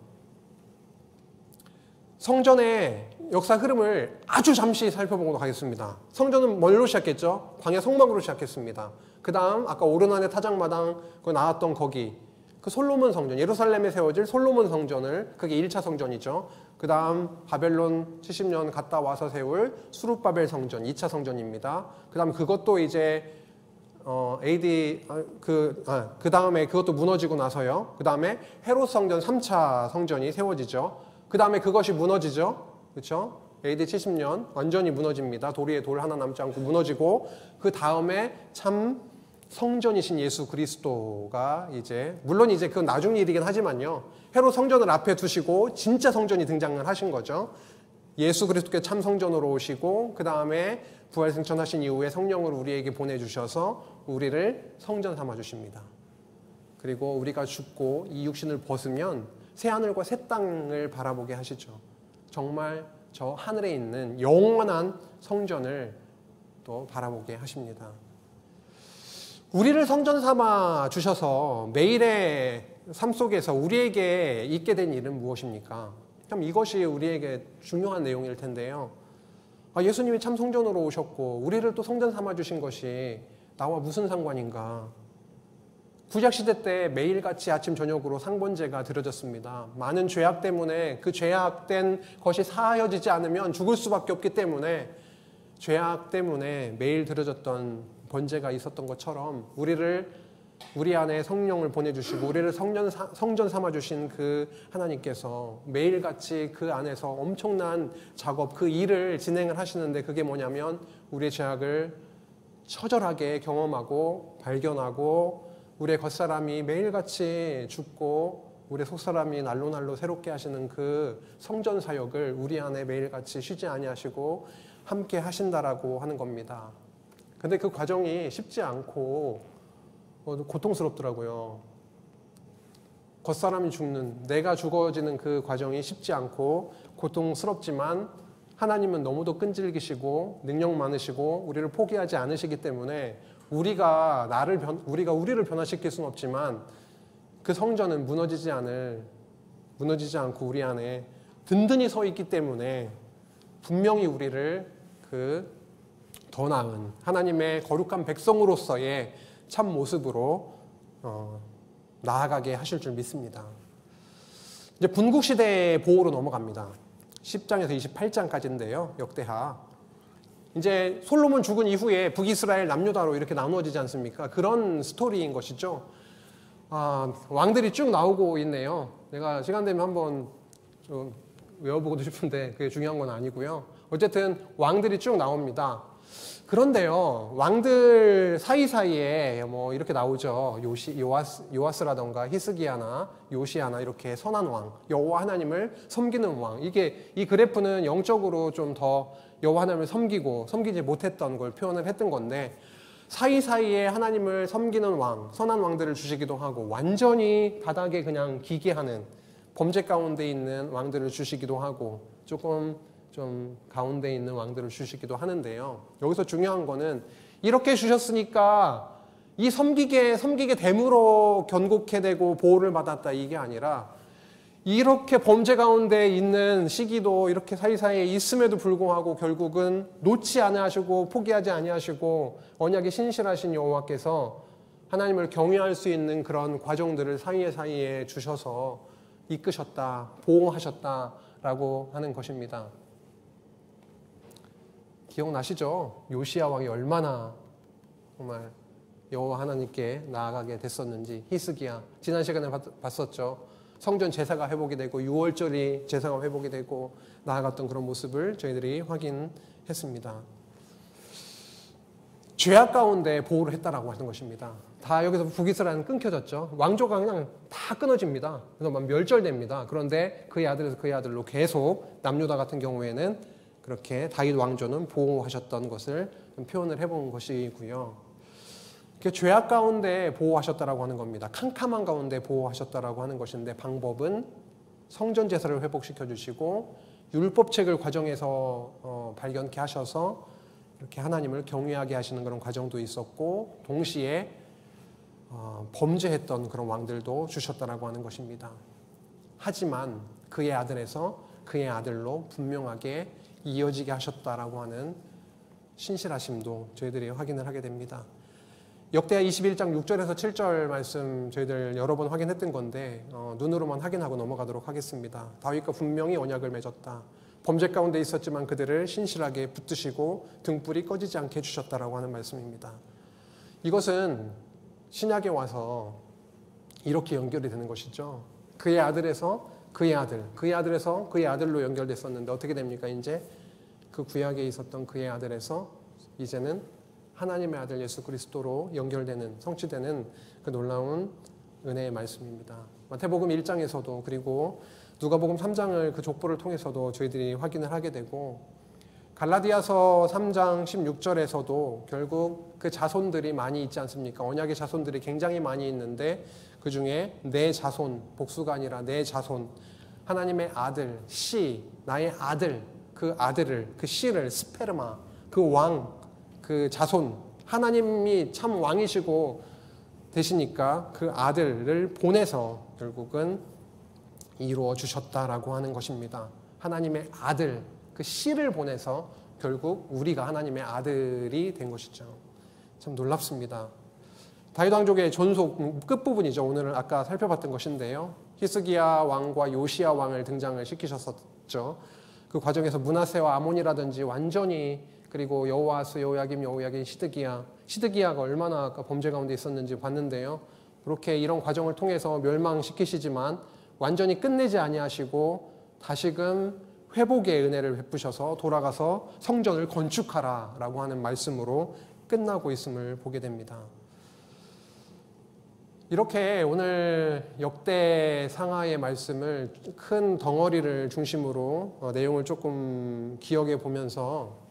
성전의 역사 흐름을 아주 잠시 살펴보도록 하겠습니다. 성전은 뭘로 시작했죠? 광야 성막으로 시작했습니다. 그 다음 아까 오르난의 타작마당 나왔던 거기, 그 솔로몬 성전, 예루살렘에 세워질 솔로몬 성전을, 그게 1차 성전이죠. 그 다음 바벨론 70년 갔다 와서 세울 수룹바벨 성전, 2차 성전입니다. 그 다음 그것도 이제 그 다음에 그것도 무너지고 나서요. 그 다음에 헤롯 성전 3차 성전이 세워지죠. 그 다음에 그것이 무너지죠. 그렇죠? AD 70년 완전히 무너집니다. 돌 위에 돌 하나 남지 않고 무너지고, 그 다음에 참 성전이신 예수 그리스도가 이제, 물론 이제 그건 나중 일이긴 하지만요. 헤롯 성전을 앞에 두시고 진짜 성전이 등장을 하신 거죠. 예수 그리스도께 참 성전으로 오시고, 그 다음에 부활승천하신 이후에 성령을 우리에게 보내주셔서 우리를 성전 삼아 주십니다. 그리고 우리가 죽고 이 육신을 벗으면 새 하늘과 새 땅을 바라보게 하시죠. 정말 저 하늘에 있는 영원한 성전을 또 바라보게 하십니다. 우리를 성전 삼아 주셔서 매일의 삶 속에서 우리에게 있게 된 일은 무엇입니까? 참 이것이 우리에게 중요한 내용일 텐데요. 예수님이 참 성전으로 오셨고 우리를 또 성전 삼아 주신 것이 나와 무슨 상관인가? 구약시대 때 매일같이 아침 저녁으로 상번제가 드려졌습니다. 많은 죄악 때문에 그 죄악된 것이 사하여지지 않으면 죽을 수밖에 없기 때문에 죄악 때문에 매일 드려졌던 번제가 있었던 것처럼 우리 안에 성령을 보내주시고 우리를 성전 삼아주신 그 하나님께서 매일같이 그 안에서 엄청난 작업, 그 일을 진행을 하시는데, 그게 뭐냐면 우리의 죄악을 처절하게 경험하고 발견하고 우리의 겉사람이 매일같이 죽고 우리의 속사람이 날로 새롭게 하시는 그 성전 사역을 우리 안에 매일같이 쉬지 아니하시고 함께 하신다라고 하는 겁니다. 근데 그 과정이 쉽지 않고 고통스럽더라고요. 겉사람이 죽는, 내가 죽어지는 그 과정이 쉽지 않고 고통스럽지만 하나님은 너무도 끈질기시고 능력 많으시고 우리를 포기하지 않으시기 때문에 우리가 우리를 변화시킬 수는 없지만 그 성전은 무너지지 않고 우리 안에 든든히 서 있기 때문에 분명히 우리를 더 나은 하나님의 거룩한 백성으로서의 참 모습으로 나아가게 하실 줄 믿습니다. 이제 분국시대의 보호로 넘어갑니다. 10장에서 28장까지인데요. 역대하. 이제 솔로몬 죽은 이후에 북이스라엘 남유다로 이렇게 나누어지지 않습니까? 그런 스토리인 것이죠. 왕들이 쭉 나오고 있네요. 내가 시간 되면 한번 좀 외워보고도 싶은데 그게 중요한 건 아니고요. 어쨌든 왕들이 쭉 나옵니다. 그런데요, 왕들 사이사이에 뭐 이렇게 나오죠. 요아스라던가 히스기야나 요시야나 이렇게 선한 왕, 여호와 하나님을 섬기는 왕. 이 그래프는 영적으로 좀 더 여호와 하나님을 섬기지 못했던 걸 표현을 했던 건데, 사이사이에 하나님을 섬기는 왕, 선한 왕들을 주시기도 하고 완전히 바닥에 그냥 기계하는 범죄 가운데 있는 왕들을 주시기도 하고 조금 좀 가운데 있는 왕들을 주시기도 하는데요. 여기서 중요한 거는 이렇게 주셨으니까 이 섬기게 됨으로 견고케 되고 보호를 받았다, 이게 아니라 이렇게 범죄 가운데 있는 시기도 이렇게 사이사이에 있음에도 불구하고 결국은 놓지 아니하시고 포기하지 아니하시고 언약에 신실하신 여호와께서 하나님을 경외할 수 있는 그런 과정들을 사이에 주셔서 이끄셨다, 보호하셨다라고 하는 것입니다. 기억나시죠? 요시야 왕이 얼마나 정말 여호와 하나님께 나아가게 됐었는지. 히스기야, 지난 시간에 봤었죠. 성전 제사가 회복이 되고 6월절이 제사가 회복이 되고 나아갔던 그런 모습을 저희들이 확인했습니다. 죄악 가운데 보호를 했다라고 하는 것입니다. 다 여기서 북이스라엘은 끊겨졌죠. 왕조가 그냥 다 끊어집니다. 그래서 막 멸절됩니다. 그런데 그의 아들에서 그의 아들로 계속 남유다 같은 경우에는 그렇게 다윗 왕조는 보호하셨던 것을 표현을 해본 것이고요. 죄악 가운데 보호하셨다라고 하는 겁니다. 캄캄한 가운데 보호하셨다라고 하는 것인데, 방법은 성전 제사를 회복시켜 주시고 율법책을 과정에서 발견케 하셔서 이렇게 하나님을 경외하게 하시는 그런 과정도 있었고, 동시에 범죄했던 그런 왕들도 주셨다라고 하는 것입니다. 하지만 그의 아들에서 그의 아들로 분명하게 이어지게 하셨다라고 하는 신실하심도 저희들이 확인을 하게 됩니다. 역대하 21장 6절에서 7절 말씀 저희들 여러 번 확인했던 건데 눈으로만 확인하고 넘어가도록 하겠습니다. 다윗과 분명히 언약을 맺었다. 범죄 가운데 있었지만 그들을 신실하게 붙드시고 등불이 꺼지지 않게 해주셨다라고 하는 말씀입니다. 이것은 신약에 와서 이렇게 연결이 되는 것이죠. 그의 아들에서 그의 아들, 그의 아들에서 그의 아들로 연결됐었는데 어떻게 됩니까? 이제 그 구약에 있었던 그의 아들에서 이제는 하나님의 아들 예수 그리스도로 연결되는, 성취되는 그 놀라운 은혜의 말씀입니다. 마태복음 1장에서도 그리고 누가복음 3장을 그 족보를 통해서도 저희들이 확인을 하게 되고 갈라디아서 3장 16절에서도 결국 그 자손들이 많이 있지 않습니까? 언약의 자손들이 굉장히 많이 있는데 그 중에 내 자손, 복수가 아니라 내 자손, 하나님의 아들, 씨, 나의 아들, 그 아들을, 그 씨를 스페르마, 그 왕, 그 자손, 하나님이 참 왕이시고 되시니까 그 아들을 보내서 결국은 이루어 주셨다라고 하는 것입니다. 하나님의 아들, 그 씨를 보내서 결국 우리가 하나님의 아들이 된 것이죠. 참 놀랍습니다. 다윗 왕족의 존속 끝부분이죠. 오늘 아까 살펴봤던 것인데요. 히스기야 왕과 요시야 왕을 등장을 시키셨었죠. 그 과정에서 므낫세와 아몬이라든지 완전히, 그리고 여호아스, 여호야김, 시드기야가 얼마나 아까 범죄 가운데 있었는지 봤는데요. 그렇게 이런 과정을 통해서 멸망시키시지만 완전히 끝내지 아니하시고 다시금 회복의 은혜를 베푸셔서 돌아가서 성전을 건축하라라고 하는 말씀으로 끝나고 있음을 보게 됩니다. 이렇게 오늘 역대 상하의 말씀을 큰 덩어리를 중심으로 내용을 조금 기억해 보면서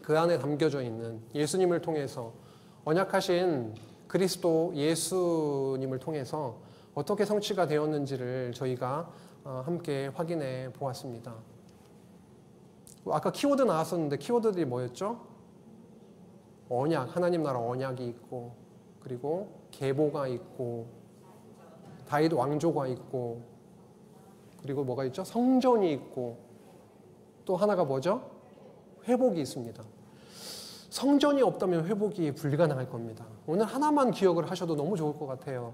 그 안에 담겨져 있는 예수님을 통해서 언약하신 그리스도 예수님을 통해서 어떻게 성취가 되었는지를 저희가 함께 확인해 보았습니다. 아까 키워드 나왔었는데 키워드들이 뭐였죠? 언약, 하나님 나라 언약이 있고, 그리고 계보가 있고, 다윗 왕조가 있고, 그리고 뭐가 있죠? 성전이 있고, 또 하나가 뭐죠? 회복이 있습니다. 성전이 없다면 회복이 불가능할 겁니다. 오늘 하나만 기억을 하셔도 너무 좋을 것 같아요.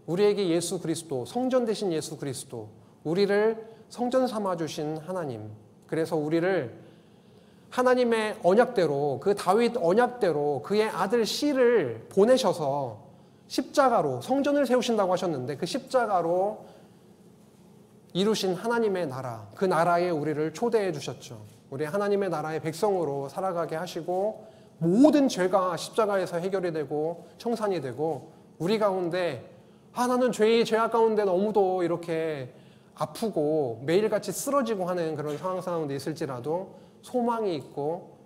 우리에게 예수 그리스도, 성전 되신 예수 그리스도, 우리를 성전 삼아주신 하나님, 그래서 우리를 하나님의 언약대로, 그 다윗 언약대로 그의 아들 씨를 보내셔서 십자가로 성전을 세우신다고 하셨는데 그 십자가로 이루신 하나님의 나라, 그 나라에 우리를 초대해 주셨죠. 우리 하나님의 나라의 백성으로 살아가게 하시고 모든 죄가 십자가에서 해결이 되고 청산이 되고 우리 가운데 나는 죄악 가운데 너무도 이렇게 아프고 매일같이 쓰러지고 하는 그런 상황 가운데 있을지라도 소망이 있고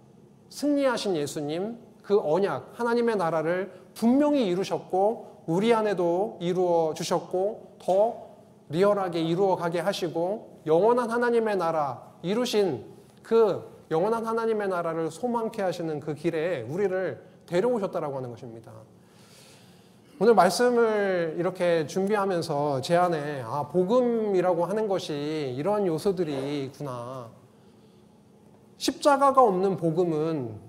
승리하신 예수님, 그 언약, 하나님의 나라를 분명히 이루셨고 우리 안에도 이루어 주셨고 더 리얼하게 이루어 가게 하시고 영원한 하나님의 나라 이루신 그 영원한 하나님의 나라를 소망케 하시는 그 길에 우리를 데려오셨다라고 하는 것입니다. 오늘 말씀을 이렇게 준비하면서 제 안에 복음이라고 하는 것이 이런 요소들이 있구나. 십자가가 없는 복음은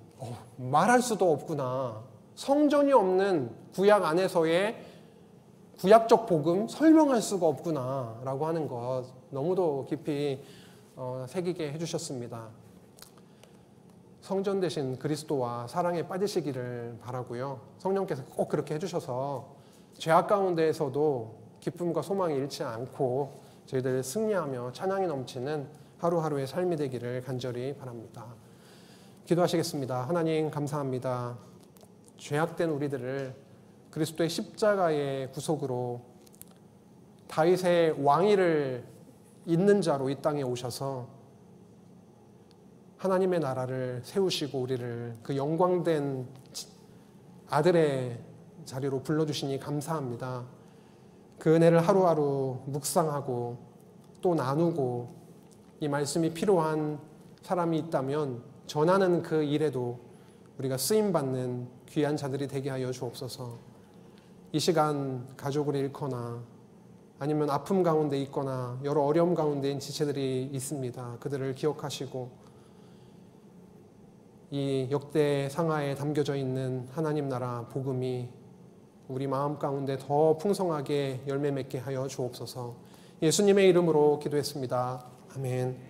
말할 수도 없구나. 성전이 없는 구약 안에서의 구약적 복음 설명할 수가 없구나 라고 하는 것 너무도 깊이 새기게 해주셨습니다. 성전 되신 그리스도와 사랑에 빠지시기를 바라고요. 성령께서 꼭 그렇게 해주셔서 죄악 가운데에서도 기쁨과 소망이 잃지 않고 저희들 승리하며 찬양이 넘치는 하루하루의 삶이 되기를 간절히 바랍니다. 기도하시겠습니다. 하나님 감사합니다. 죄악된 우리들을 그리스도의 십자가의 구속으로 다윗의 왕위를 잇는 자로 이 땅에 오셔서 하나님의 나라를 세우시고 우리를 그 영광된 아들의 자리로 불러주시니 감사합니다. 그 은혜를 하루하루 묵상하고 또 나누고 이 말씀이 필요한 사람이 있다면 전하는 그 일에도 우리가 쓰임받는 귀한 자들이 되게 하여 주옵소서. 이 시간 가족을 잃거나 아니면 아픔 가운데 있거나 여러 어려움 가운데인 지체들이 있습니다. 그들을 기억하시고 이 역대 상하에 담겨져 있는 하나님 나라 복음이 우리 마음 가운데 더 풍성하게 열매 맺게 하여 주옵소서. 예수님의 이름으로 기도했습니다. 아멘.